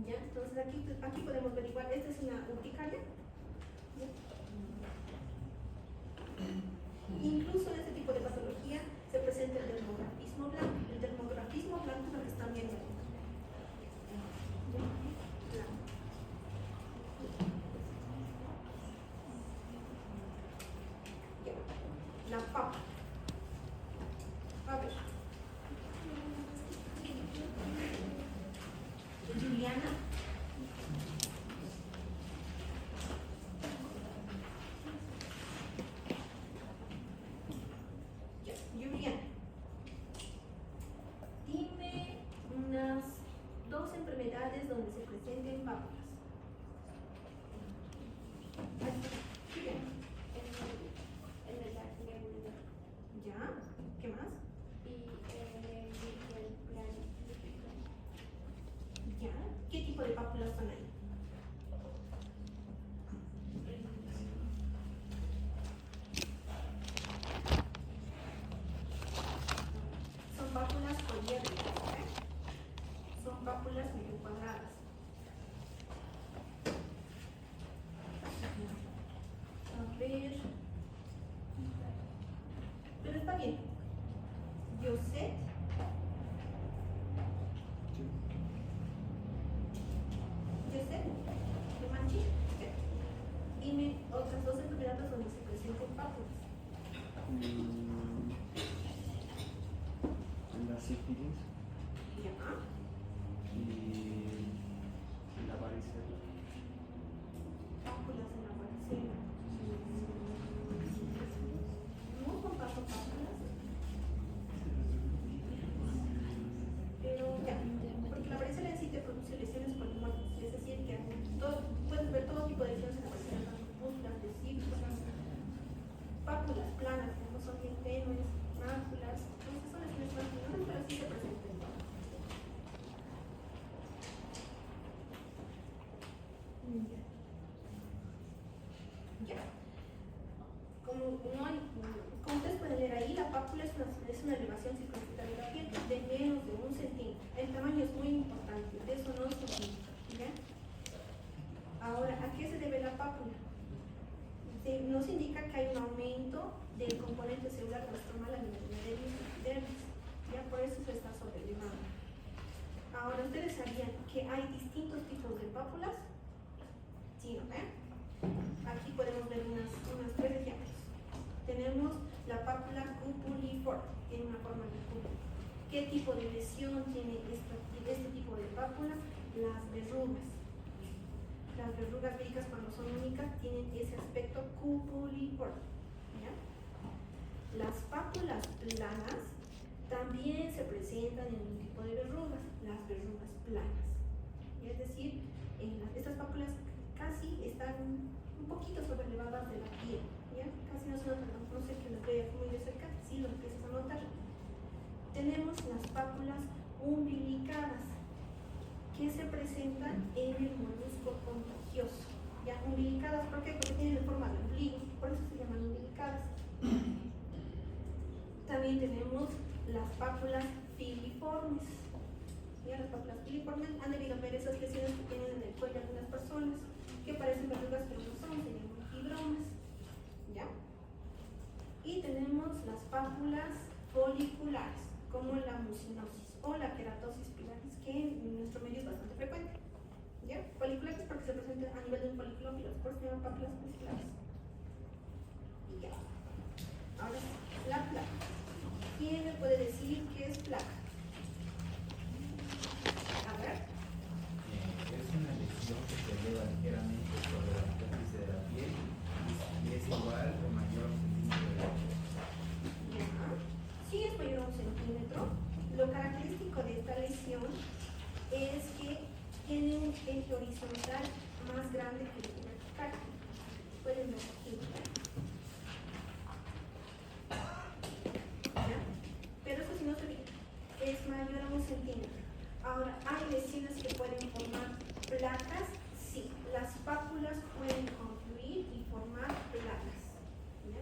¿Ya? Entonces aquí podemos ver igual, esta es una urticaria. ¿Ya? Incluso en este tipo de patología se presenta el dermografismo blanco. El dermografismo blanco es lo que están viendo. La papa. A ver. Juliana. Ya, Juliana. Dime unas 2 enfermedades donde se presenten pápulas. Juliana. ¿Ya? ¿Qué más? ¿Ya? ¿Qué tipo de pápulas son ahí? Son pápulas poliédricas, ¿eh? Son pápulas medio cuadradas. A ver. Pero está bien. Yoset. Yoset. ¿De Manchi? Dime otras 2 enfermedades donde se presenten pápulas. La sífilis Ya. y la varicela. Pápulas en la varicela. No son pápulas. Pero ya. Porque la varicela en sí te produce lesiones polimorfas. Es decir, que puedes ver todo tipo de lesiones en la varicela, tanto pústulas, vesículas, del componente celular mastromal a nivel de dermis. Ya por eso se está sobrelevando. Ahora, ¿ustedes sabían que hay distintos tipos de pápulas? Sí, ¿no? Aquí podemos ver unas tres ejemplos. Tenemos la pápula cupuliforme, tiene una forma de cúpula. ¿Qué tipo de lesión tiene este tipo de pápula? Las verrugas. Las verrugas víricas, cuando son únicas, tienen ese aspecto cupuliforme. ¿Ya? Las pápulas planas también se presentan en un tipo de verrugas, las verrugas planas. Es decir, estas pápulas casi están un poquito sobrelevadas de la piel, ¿ya? Casi no se notan, no sé que las veas muy de cerca, sí lo empiezas a notar. Tenemos las pápulas umbilicadas, que se presentan en el molusco contagioso. ¿Ya? Umbilicadas, ¿por qué? Porque tienen forma de ombligo, por eso se llaman umbilicadas. También tenemos las pápulas filiformes. ¿Ya? Las pápulas filiformes han debido ver esas lesiones que tienen en el cuello de algunas personas, que parecen verrugas pero no son, se llaman fibromas. ¿Ya? Y tenemos las pápulas foliculares, como la mucinosis o la queratosis pilaris, que en nuestro medio es bastante frecuente. ¿Ya? Foliculares porque se presentan a nivel de un folículo piloso, por eso se llaman pápulas foliculares. Y ya. Ahora, la placa. ¿Quién me puede decir qué es placa? A ver. Es una lesión que se eleva ligeramente sobre la superficie de la piel y es igual o mayor al centímetro de alto. Ya. Si es mayor a 1 centímetro, lo característico de esta lesión es que tiene un eje horizontal más grande que el vertical. Pueden ver aquí. ¿Ya? Pero eso sí no se ve. Es mayor a 1 centímetro. Ahora, ¿hay lesiones que pueden formar placas? Sí, las pápulas pueden confluir y formar placas. ¿Ya?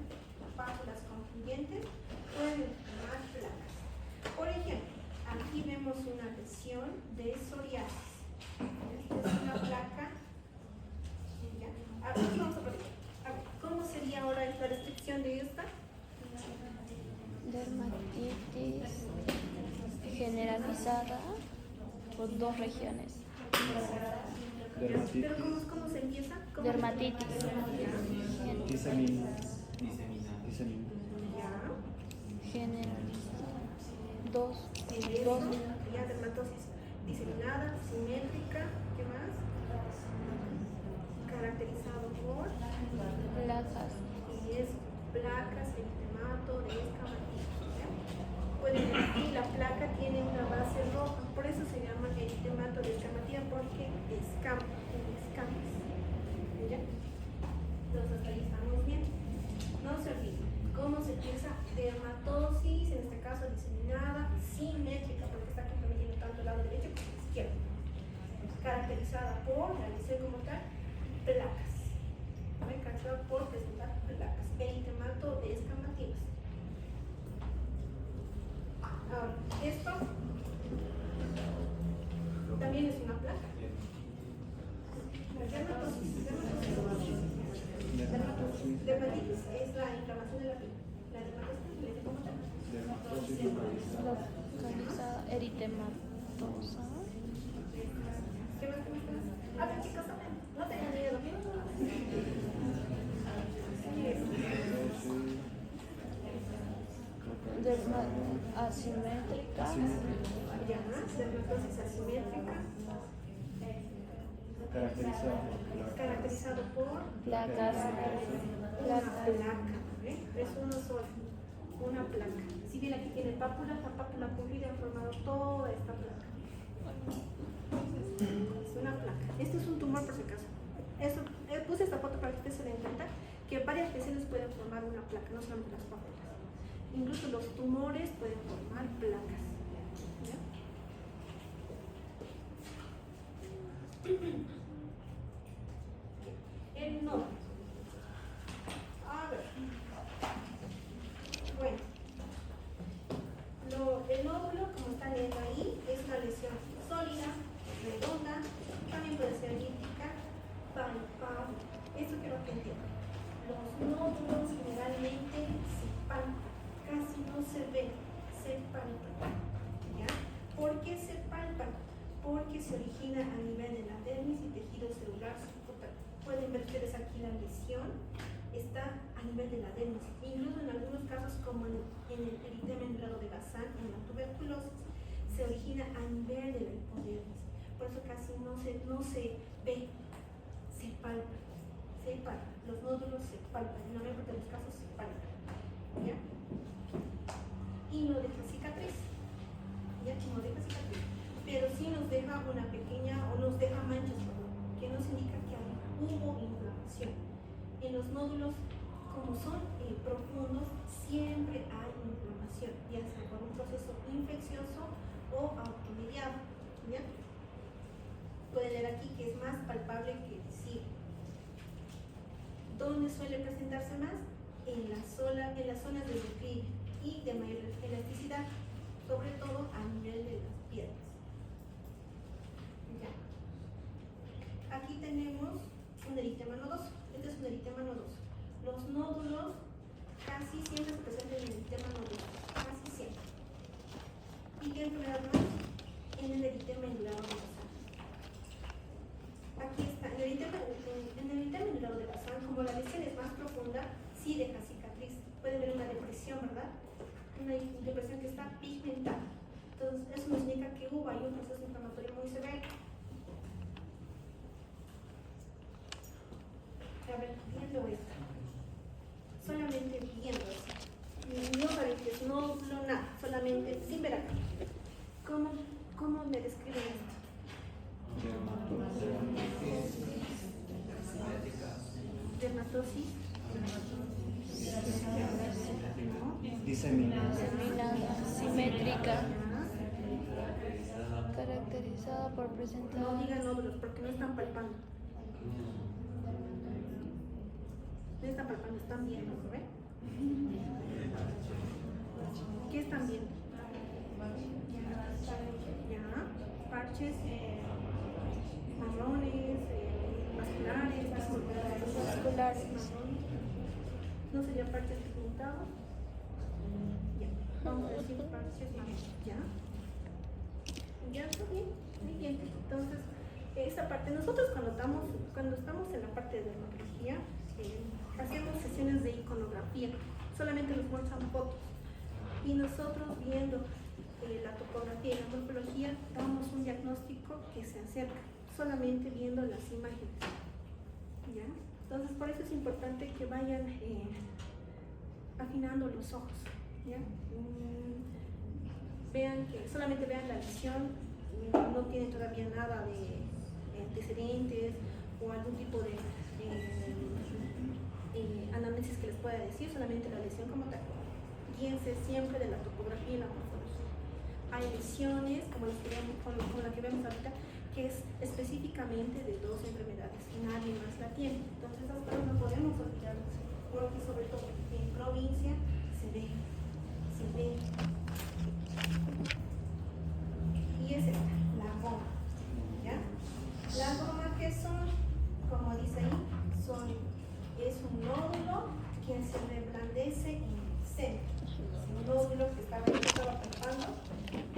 Pápulas confluyentes pueden formar placas. Por ejemplo, aquí vemos una lesión de psoriasis. Esta es una placa. ¿Ya? A ver, vamos a ver. A ver, ¿cómo sería ahora la descripción de esta? Dermatitis generalizada por 2 regiones. ¿Pero cómo se empieza? ¿Cómo Dermatitis. Disemina. Ya. Generalizada. 2. Eso, ya dermatosis diseminada, simétrica, ¿qué más? Caracterizado por Placas. y es placas, eritemato, descamatismo. Pueden ver aquí la placa tiene una base roja, por eso se llama eritemato descamativa, porque escamas. ¿Ya? Entonces hasta ahí estamos bien. No se olviden. ¿Cómo se empieza? Dermatosis, en este caso diseminada, simétrica, porque está comprometiendo tanto el lado derecho como el izquierdo. Caracterizada por, la lesión como tal, placas. ¿Vale? Caracterizada por presentar placas. Eritemato descamativas. Ahora, esto también es una placa. Dermatitis es la inflamación de la piel. La dermatosis le dice como tal. Localizada eritematosa. ¿Qué más? A ver, chicos, no tengan miedo. Asimétrica. Ya, dermatosis asimétrica. Caracterizado por Placas. una placa. Es uno solo. Una placa. Si bien aquí tiene pápula, la pápula cumplida ha formado toda esta placa. Es una placa. Esto es un tumor por si acaso. Eso, puse esta foto para que ustedes se den cuenta que varias lesiones pueden formar una placa, no solamente las pápulas. Incluso los tumores pueden formar placas. ¿Ya? El nódulo. A ver. Bueno. El nódulo, como están viendo ahí, es una lesión sólida, redonda, también puede ser elíptica, palpable. Eso quiero que entiendan. Los nódulos generalmente casi no se ve, se palpa. ¿Ya? ¿Por qué se palpa? Porque se origina a nivel de la dermis y tejido celular. Pueden ver ustedes aquí la lesión, está a nivel de la dermis. Incluso en algunos casos, como en el eritema endurado de Bazán, en la tuberculosis, se origina a nivel de la hipodermis. Por eso casi no se ve, se palpa, se palpa. Los nódulos se palpan, en la mayor parte de los casos se palpan. ¿Ya? Y no deja cicatriz. ¿Ya? No deja cicatriz. Pero sí nos deja una pequeña, o nos deja manchas, que nos indica que hubo inflamación. En los nódulos, como son profundos, siempre hay inflamación, ya sea por un proceso infeccioso o automediado. ¿Ya? Pueden leer aquí que es más palpable que visible. ¿Dónde suele presentarse más? En las zonas de declive y de mayor elasticidad, sobre todo a nivel de las piernas. ¿Ya? Aquí tenemos un eritema nodoso. Este es un eritema nodoso. Los nódulos casi siempre se presentan en el eritema nodoso, casi siempre. ¿Y qué enfermedad más? En el eritema endurado de Bazán. Aquí está, en el eritema endurado de Bazán, como la lesión es más profunda, sí deja cicatriz. Pueden ver una depresión, ¿verdad? Una depresión que está pigmentada. Entonces, eso nos indica que hubo ahí un proceso inflamatorio muy severo. A ver, viendo esto, solamente viendo esto, no saben que es nódulo, nada, solamente sin ver acá. ¿Cómo me describen esto? Dermatosis. Diseminada. Simétrica, caracterizada por No presentar digan nódulos porque no están palpando. No están palpando, están viendo, ¿no ven? ¿Qué están viendo? Ya, parches marrones, vasculares, vasculares. ¿No serían parches pigmentados? Ya, vamos a decir parches marrones. ¿Ya? Ya, está bien, muy bien. Entonces, esa parte, nosotros cuando estamos en la parte de dermatología, hacemos sesiones de iconografía, solamente nos muestran fotos y nosotros viendo la topografía y la morfología damos un diagnóstico que se acerca solamente viendo las imágenes. ¿Ya? Entonces por eso es importante que vayan afinando los ojos. ¿Ya? Solamente vean la lesión, no tienen todavía nada de antecedentes o algún tipo de anamnesis que les pueda decir, solamente la lesión como tal. Guíense siempre de la topografía y la morfología. Hay lesiones, como la que vemos ahorita, que es específicamente de dos enfermedades, nadie más la tiene. Entonces, esas cosas no podemos olvidarnos, porque sobre todo en provincia se ve. Y es esta, la goma. ¿Ya? La goma, ¿qué son? Como dice ahí, es un nódulo que se reblandece en el centro. Es un nódulo que estaba palpando,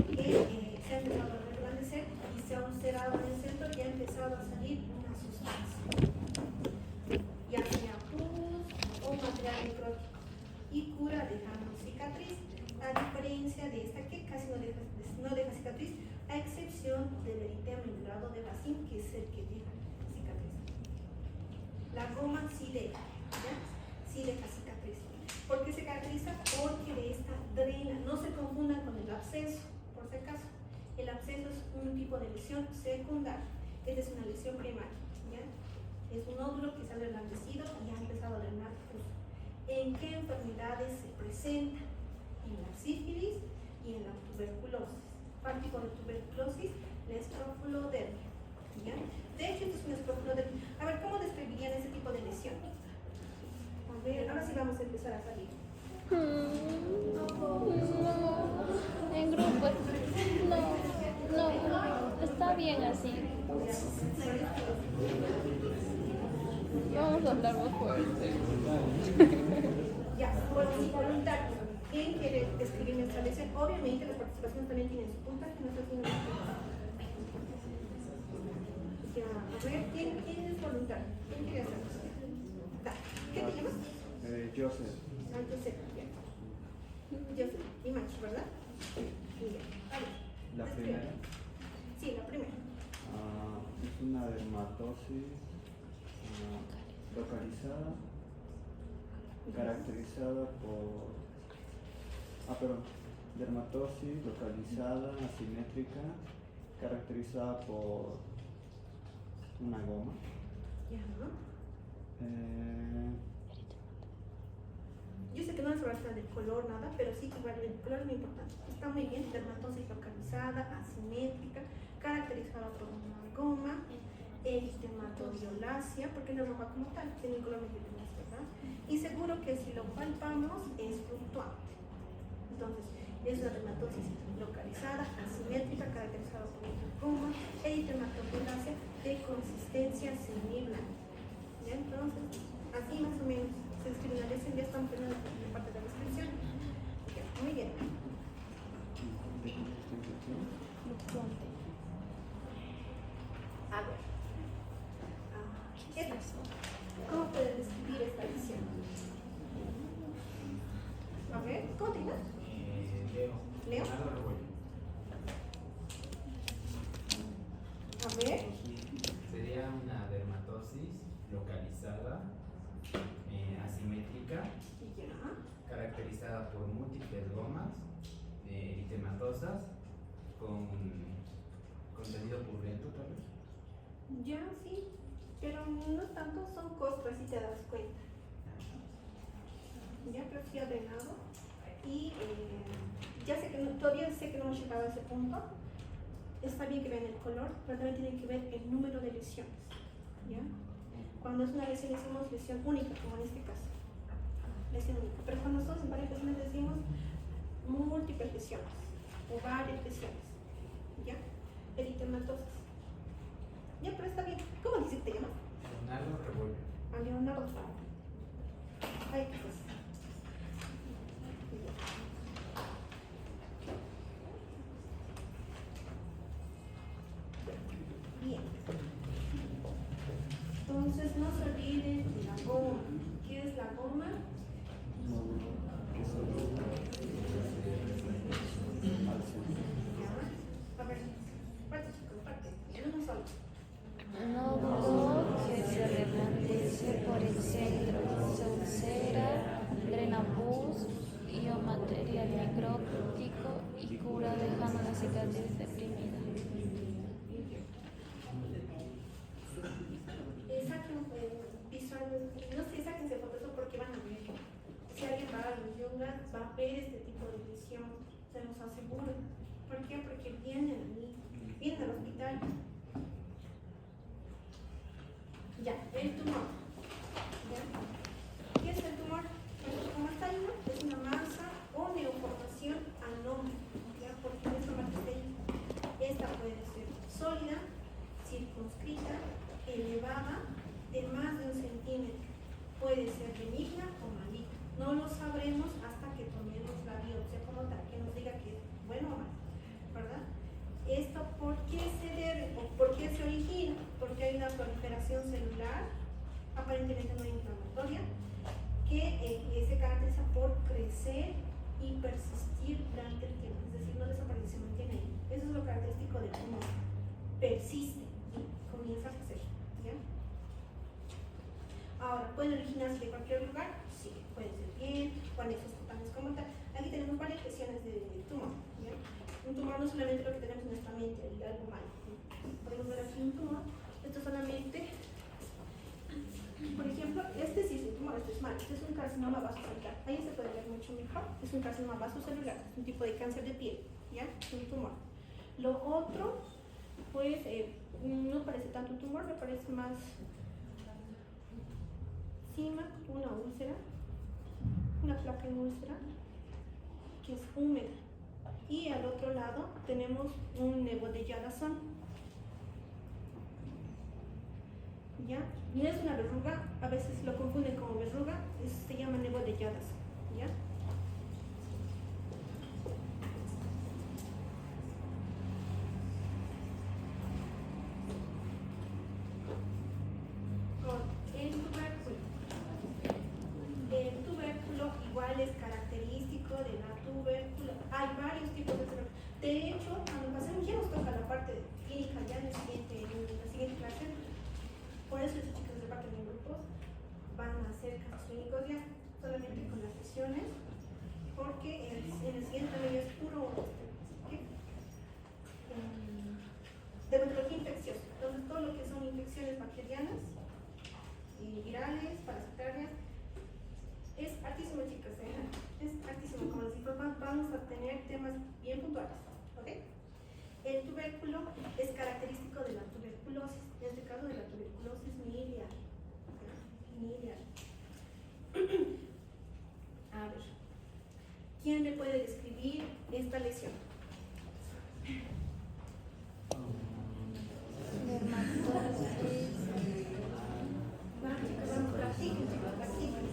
que se ha empezado a reblandecer y se ha ulcerado en el centro y ha empezado a salir una sustancia, ya sea pus o material necrótico, y cura dejando cicatriz, a diferencia de esta que casi no deja cicatriz, a excepción del eritema endurado de Bazán, que es el que deja cicatriz. La goma sí deja, ¿ya? Sí deja cicatriz. ¿Por qué se caracteriza? Porque de esta drena. No se confundan con el absceso, por si acaso. El absceso es un tipo de lesión secundaria. Esta es una lesión primaria, ¿ya? Es un nódulo que se ha reblandecido y ha empezado a drenar pus. ¿En qué enfermedades se presenta? En la sífilis y en la tuberculosis. ¿Cuál tipo de tuberculosis? La escrofulodermia, ¿ya? De hecho, esto es una escrofulodermia. A ver, ¿cómo describirían ese tipo de lesión? A ver, ahora sí vamos a empezar a salir. No, en grupo. No, está bien así. Vamos a hablar más fuerte. Ya, por involuntario. ¿Quién quiere escribir nuestra lección? Obviamente las participaciones también tienen su puntaje, no sé si no. Ya, a ver, ¿quién es voluntario? ¿Quién quiere hacerlo? ¿Qué te llamas? Joseph. Entonces, ya. Joseph y Max, ¿verdad? Bien. A ver, La describe. primera Sí, la primera. es una dermatosis localizada, caracterizada por... perdón. Dermatosis localizada, asimétrica, caracterizada por una goma. Ya. Eh, Yo sé que no es relación del color, nada, pero sí que igual el color es muy importante. Está muy bien, dermatosis localizada, asimétrica, caracterizada por una goma, eritematoviolacia, porque no es roja como tal, tiene un color medio violáceo, ¿verdad? Y seguro que si lo palpamos es fluctuante. Entonces, es una dermatosis localizada, asimétrica, caracterizada por una goma, eritematoviolacia de consistencia semiblanca. ¿Ya? Entonces, así más o menos se describe una lección, ya estamos en la primera parte de la descripción. Ya, muy bien. Fluctuante. A ver. ¿Cómo puedes describir esta lección? A ver, ¿cómo te llamas? Leo. Leo. Leonardo Rebollo. A ver. Sería una dermatosis localizada, asimétrica, Ya. caracterizada por múltiples gomas eritematosas con contenido purulento, tal vez. Ya, sí. Pero no tanto, son costras si te das cuenta. Ya, pero sí ha drenado. Y ya sé que todavía sé que no hemos llegado a ese punto. Está bien que vean el color, pero también tienen que ver el número de lesiones. ¿Ya? Cuando es una lesión decimos lesión única, como en este caso. Lesión única. Pero cuando nosotros en varias lesiones decimos múltiples lesiones o varias lesiones. ¿Ya? Eritematosas. Ya, pero está bien. ¿Cómo dice que te llamas? Leonardo Rebollo. A Leonardo. Ay, qué cosa. Bien. Entonces no se olviden de la goma. ¿Qué es la goma? Ya. A ver, parte chicos, parte. Uno solo. Nódulo que se reblandece por el centro, se ulcera, drena pus, material necrótico y cura dejando la cicatriz deprimida. Saquen visual, no sé, sáquense fotos porque van a ver. Si alguien va a los yogas, va a ver este tipo de lesión, se los aseguro. ¿Por qué? Porque vienen a mí, vienen al hospital. Ya, el tumor. ¿Ya? ¿Qué es el tumor? Pues como está ahí, ¿no? Es una masa o neoformación anómala. ¿Ya? Porque esta parte está ahí. Esta puede ser sólida, circunscrita, elevada, de más de 1 centímetro. Puede ser benigna o maligna. No lo sabremos hasta que tomemos la biopsia como tal, que nos diga que es bueno o malo, ¿verdad? ¿Esto por qué se debe o por qué se origina? Porque hay una proliferación celular, aparentemente no inflamatoria, que se caracteriza por crecer y persistir durante el tiempo, es decir, no desaparece, se mantiene ahí. Eso es lo característico del tumor. Persiste y comienza a crecer. ¿Ya? Ahora, ¿pueden originarse de cualquier lugar? Sí, puede ser piel, o anexos cutáneos como tal. Aquí tenemos varias lesiones de tumor. ¿Ya? Un tumor no solamente lo que tenemos en nuestra mente, algo malo. Podemos ver aquí un tumor. Esto solamente, por ejemplo, este sí es un tumor, este es malo. Este es un carcinoma vasocelular. Ahí se puede ver mucho mejor. Es un carcinoma vasocelular, es un tipo de cáncer de piel. ¿Ya? Es un tumor. Lo otro, pues, no parece tanto un tumor, me parece más una úlcera, una placa en úlcera, que es húmeda. Y al otro lado tenemos un nevo de Yadazón. ¿Ya? No es una verruga, a veces lo confunden como verruga, se llama nevo de Yadazón. ¿Ya? bacterianas, virales, parasitarias. Es hartísimo, chicas, es hartísimo. Como les digo, vamos a tener temas bien puntuales, ¿ok? El tubérculo es característico de la tuberculosis, en este caso de la tuberculosis miliar. Miliar. A ver, ¿quién me puede describir esta lesión? Dermatosis. Vamos, chicos, vamos, practiquen, chicos, practiquen.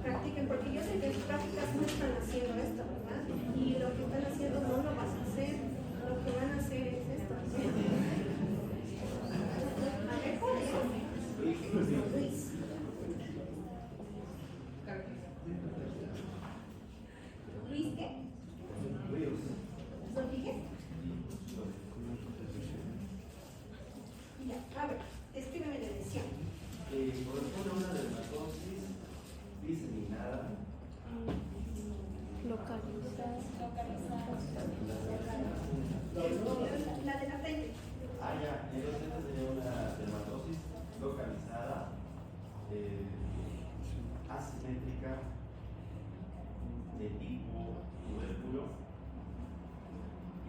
Practiquen, porque yo sé que en sus prácticas no están haciendo esto, ¿verdad? Y lo que están haciendo no lo vas a hacer, lo que van a hacer es esto. A ver, ¿cuál es? Luis. ¿Luis qué? ¿Rodríguez? Ya, a ver, escríbeme la lesión. Corresponde a una dermatosis diseminada, Localizada. La de la frente. entonces esta sería una dermatosis localizada, asimétrica, de tipo tubérculo,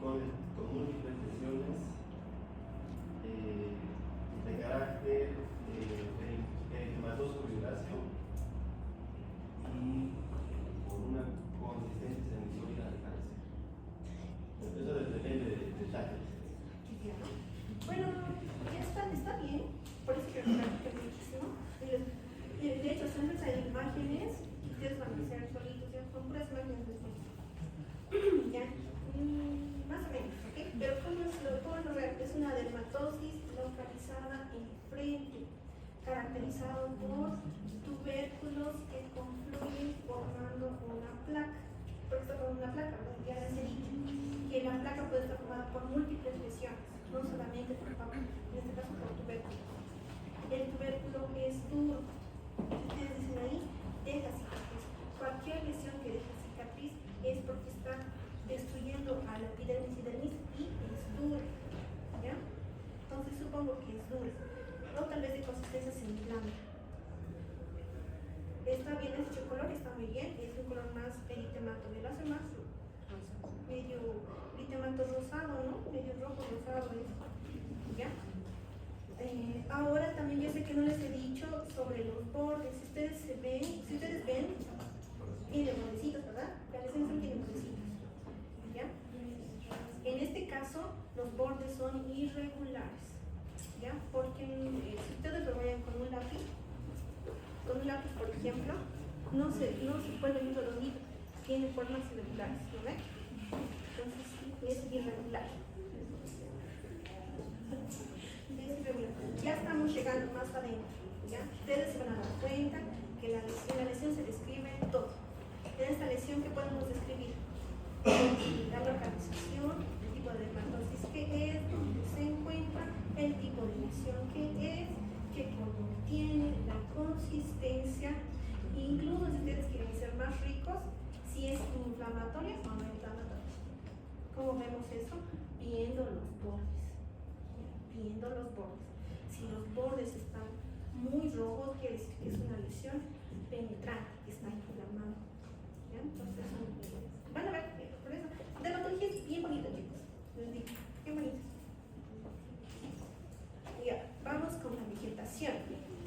con múltiples lesiones, de carácter eritematoso violáceo y con una consistencia semisólida de cáncer. Eso depende del detalle. Bueno, ya está bien, por eso que practican muchísimo. De hecho, siempre hay imágenes, ustedes van a hacer solitos, ya son puras imágenes después. Ya, más o menos, ¿ok? Pero ¿cómo lo veo? Es una dermatosis localizada en frente, caracterizado por tubérculos que confluyen formando una placa. Por eso formando una placa, ¿no? Ya les he dicho que la placa puede estar formada por múltiples lesiones, no solamente por en este caso por tubérculos. El tubérculo es duro. Ustedes dicen ahí, deja cicatriz. Cualquier lesión que deja cicatriz es porque está destruyendo a la epidermis y dermis y es duro. ¿Ya? Entonces supongo que es duro. O tal vez de consistencia semblante. Está bien, es hecho color, está muy bien. Es un color más eritemato violáceo, más medio eritemato rosado, ¿no? Medio rojo rosado es. ¿Ya? Ahora también yo sé que no les he dicho sobre los bordes. Si ustedes ven, tiene bordecitos, ¿verdad? La lesión tiene bordecitos. ¿Ya? En este caso, los bordes son irregulares. ¿Ya? Porque si ustedes lo vayan con un lápiz, por ejemplo, no se puede ver redondito, tiene formas irregulares, ¿no ven? Entonces, es irregular. Ya estamos llegando más adentro, ¿ya? Ustedes se van a dar cuenta que en la lesión se describe todo. En esta lesión, ¿qué podemos describir? La localización, el tipo de dermatosis que es, dónde se encuentra, el tipo de lesión que es, qué color tiene, la consistencia, incluso si ustedes quieren ser más ricos, si es inflamatoria o no inflamatoria. ¿Cómo vemos eso? Viendo los bordes. Viendo los bordes. Si los bordes están muy rojos, quiere decir que es una lesión penetrante, que está inflamada. ¿Ya? Entonces, van a ver, por eso, dermatología es bien bonita, chicos. Les digo, qué bonito. Ya, vamos con la vegetación.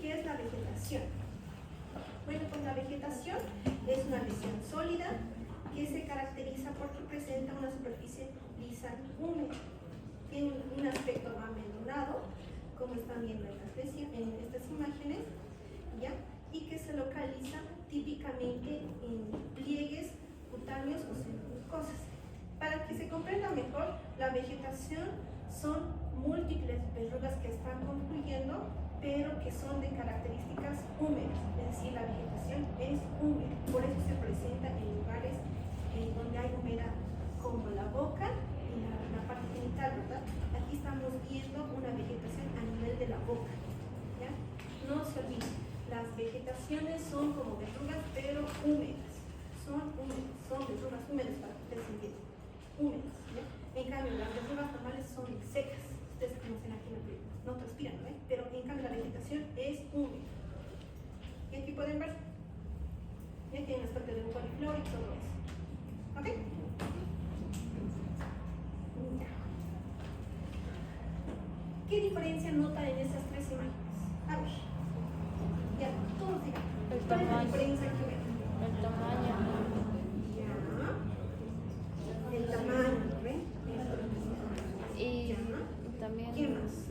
¿Qué es la vegetación? Bueno, pues la vegetación es una lesión sólida que se caracteriza porque presenta una superficie lisa húmeda. Tiene un aspecto amenorado, como están viendo en estas imágenes, ¿ya? Y que se localiza típicamente en pliegues cutáneos o submucosas. Para que se comprenda mejor, la vegetación son múltiples verrugas que están confluyendo, pero que son de características húmedas, es decir, la vegetación es húmeda, por eso se presenta en lugares donde hay humedad, como la boca y la parte genital, ¿verdad? Aquí estamos viendo una vegetación a nivel de la boca, ¿ya? No se olviden, las vegetaciones son como verrugas, pero húmedas, son verrugas húmedas para que ustedes entiendan, húmedas, ¿ya? En cambio, las verrugas normales son secas, ustedes conocen aquí en la película, no transpiran, ¿no? Pero en ¿Qué diferencia notan en estas tres imágenes? A ver, ya, todos digan. El ¿Cuál es la tamaño. diferencia que ven? El tamaño. Ya. El tamaño, ¿ven? Y Ya. también ¿Qué más?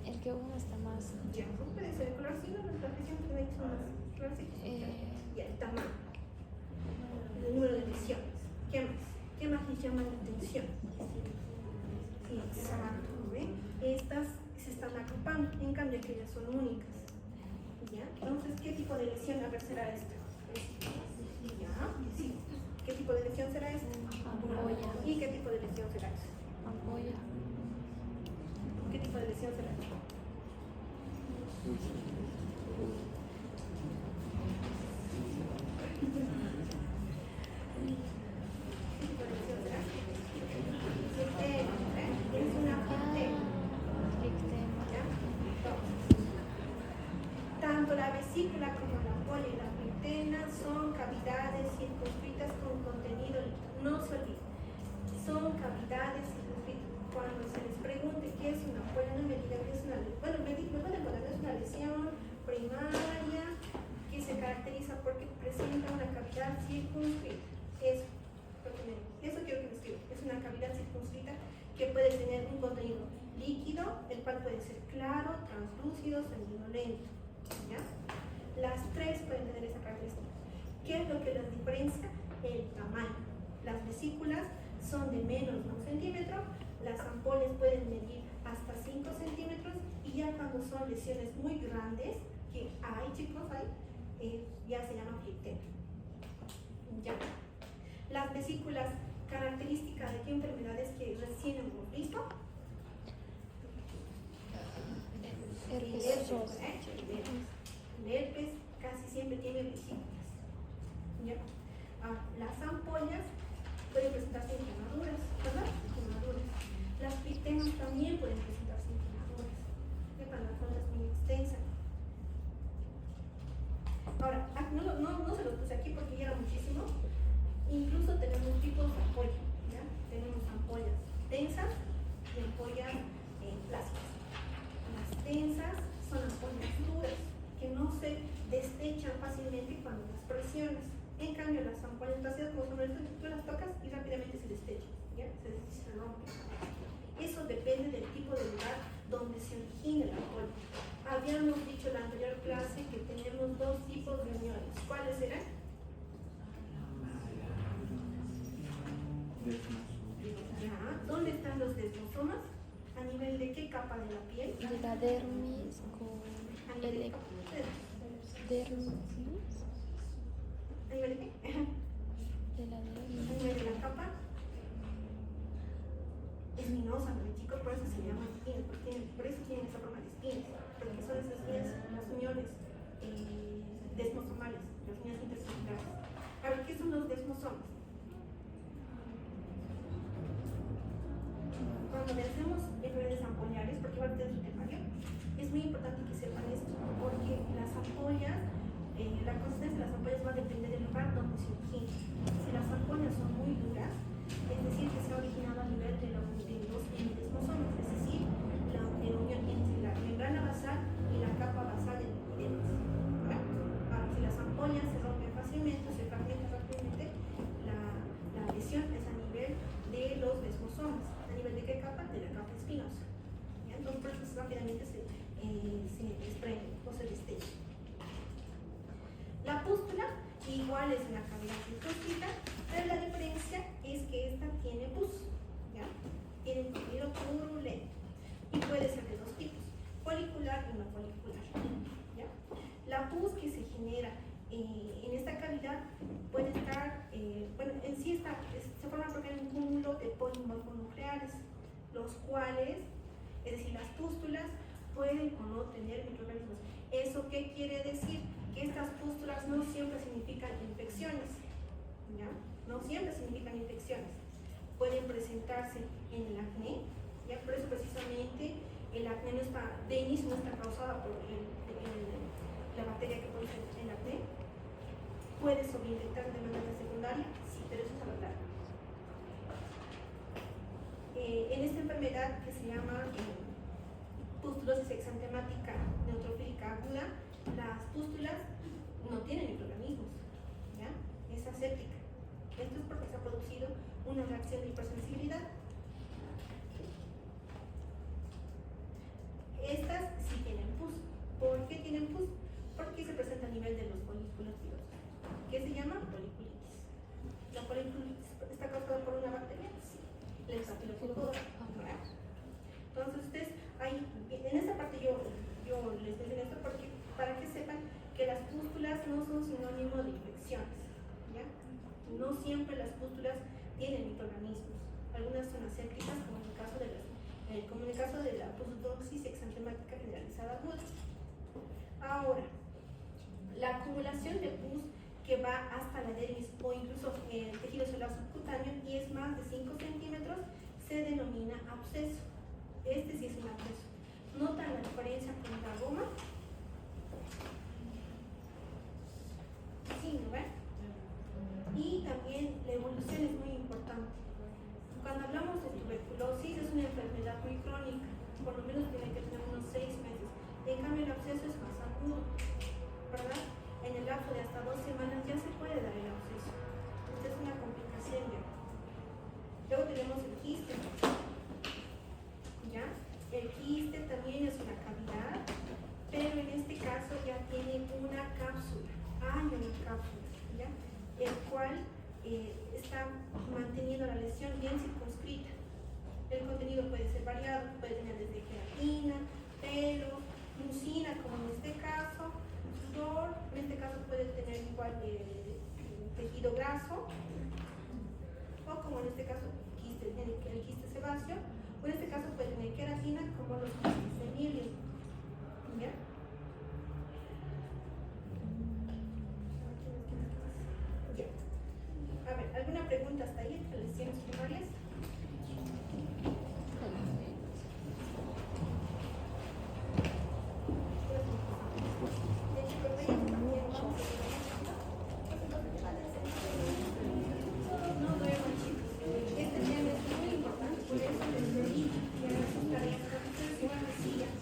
el que uno está más. Ya, puede ser el color, sí, no, las lesiones que ven son más claras. Ya, el tamaño. El número de lesiones. ¿Qué más? ¿Qué más les llama la atención? Sí, exacto, ¿ven? Estas se están agrupando, en cambio aquellas son únicas. ¿Ya? Entonces, ¿qué tipo de lesión a ver será esta? ¿Ya? Sí. ¿Qué tipo de lesión será esta? Ampolla. ¿Y qué tipo de lesión será esta? Ampolla. ¿Qué tipo de lesión será esta? ¿Qué tipo de lesión será? Es una fibrosis. Ictema. ¿Ya? Entonces, tanto la vesícula como la ampolla y la fibrosis son cavidades circunscritas con contenido líquido. No se olviden, son cavidades circunscritas. Cuando se les pregunte qué es una ampolla, no me digan que es una lesión. Bueno, me pueden poner que es una lesión primaria que se caracteriza porque presenta una cavidad circunscrita. Eso quiero que me escriban. Es una cavidad circunscrita que puede tener un contenido líquido, el cual puede ser claro, translúcido, sanguinolento. ¿Ya? Las tres pueden tener esa característica. ¿Qué es lo que las diferencia? El tamaño. Las vesículas son de menos de 1 centímetro, las ampollas pueden medir hasta 5 centímetros y ya cuando son lesiones muy grandes, que hay chicos, ya se llama ictema. Ya. Las vesículas, característica de qué enfermedades que recién hemos visto. Herpes El zóster. el herpes casi siempre tiene vesículas. ¿Ya? Las ampollas pueden presentarse en quemaduras, ¿verdad? Quemaduras. Las ictemas también pueden presentarse en quemaduras. Para la zona es muy extensa. Ahora, no se los puse aquí porque ya era muchísimo. Incluso tenemos tipos de ampolla. ¿Ya? Tenemos ampollas tensas y ampollas plásticas. Las tensas son ampollas duras que no se destechan fácilmente cuando las presionas. En cambio, las ampollas plásticas, como son estas, tú las tocas y rápidamente se destechan, ¿ya? Se rompen. Eso depende del tipo de lugar donde se origina la ampolla. Habíamos dicho en la anterior clase que tenemos dos tipos de uniones. ¿Cuáles eran? Ya. ¿Dónde están los desmosomas? ¿A nivel de qué capa de la piel? De la dermis con ¿A nivel de el capa? dermis. ¿A nivel de qué? De la ¿A dermis. nivel de la capa? Espinosa, ¿no, chicos? Por eso se llaman espinas, por eso tienen esa forma de espinas, porque son esas espinas, las uniones desmosomales, las uniones intercelulares. A ver, ¿qué son los desmosomas? Cuando hacemos enfermedades ampollares, porque igual ustedes lo temario, es muy importante que sepan esto, porque las ampollas, la consistencia de las ampollas va a depender del lugar donde se origina. Si las ampollas son muy duras, es decir, que se ha originado a nivel de los desmosomas, es decir, la unión entre la membrana basal y la capa basal del epidermis. Ahora, si las ampollas se rompen fácilmente, se fragmentan rápidamente, la lesión es a nivel de los desmosomas. ¿A nivel de qué capa? De la capa espinosa. ¿Ya? Entonces, por eso rápidamente se desprende o se destella. La pústula igual es una cavidad circunscrita, pero la diferencia es que esta tiene pus, ¿ya? Tiene un contenido purulento y puede ser de dos tipos, folicular y no folicular, ¿ya? La pus que se genera en esta cavidad puede estar, bueno, en sí se forma porque hay un cúmulo de polimorfonucleares, los cuales, es decir, las pústulas pueden o no tener microorganismos. ¿Eso qué quiere decir? Que estas pústulas no siempre significan infecciones, ¿ya? No siempre significan infecciones. Pueden presentarse en el acné, ¿ya? Por eso precisamente el acné no está, de inicio no está causada por la bacteria que produce el acné. Puede sobreinfectar de manera secundaria, sí, pero eso es a lo largo. en esta enfermedad que se llama pustulosis exantemática neutrofílica aguda, las pústulas no tienen microorganismos, ¿ya? Es aséptica. Esto es porque se ha producido una reacción de hipersensibilidad. Estas sí tienen pus. ¿Por qué tienen pus? Porque se presenta a nivel de los folículos pilosos. ¿Qué se llama? Policulitis. La policulitis está causada por una bacteria, sí. El estafilococcus aureus. Entonces ustedes, ahí, en esta parte yo les menciono esto porque para que sepan que las pústulas no son sinónimo de infecciones, ¿ya? No siempre las pústulas tienen microorganismos. Algunas son asépticas, como en el caso de la pustulosis exantemática generalizada aguda. Ahora, la acumulación de pus que va hasta la dermis o incluso el tejido celular subcutáneo y es más de 5 centímetros se denomina absceso. Este sí es un absceso. ¿Notan la diferencia con la goma? Sí, ¿no ven? Y también la evolución es muy importante. Cuando hablamos de tuberculosis es una enfermedad muy crónica, por lo menos tiene que tener unos 6 meses. En cambio el absceso es más agudo, ¿verdad? En el lapso de hasta 2 semanas ya se puede dar el absceso. Esta es una complicación ya. Luego tenemos el quiste, ¿ya? El quiste también es una cavidad, pero en este caso ya tiene una cápsula. Hay una cápsula, ¿ya? El cual está manteniendo la lesión bien circunscrita. El contenido puede ser variado, puede tener desde queratina, pelo, mucina, como en este caso, sudor, en este caso puede tener igual tejido graso, o como en este caso el quiste sebáceo, o en este caso puede tener queratina, como los quistes de Miller. ¿Ya? A ver, ¿alguna pregunta hasta ahí entre lesiones primarias? No duerman, chicos. Este tema es muy importante, por eso les pedí que hagan sus tareas para que ustedes igual me sigan.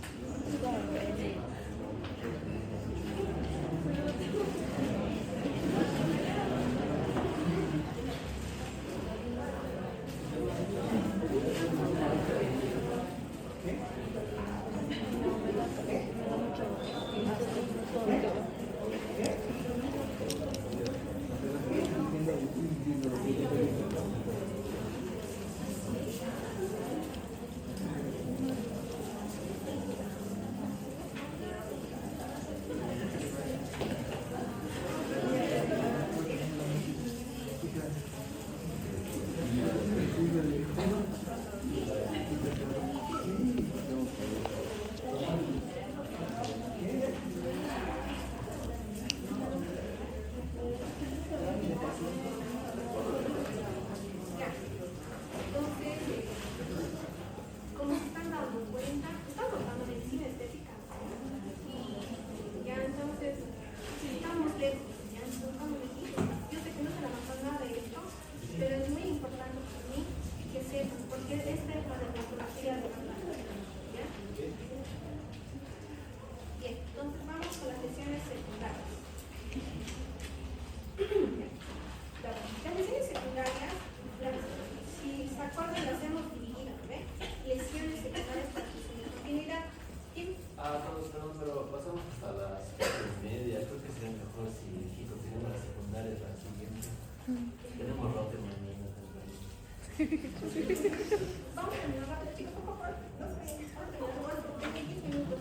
Vamos a terminar rápido, chicos, por favor. No se vayan, vamos a terminar por 10 minutos.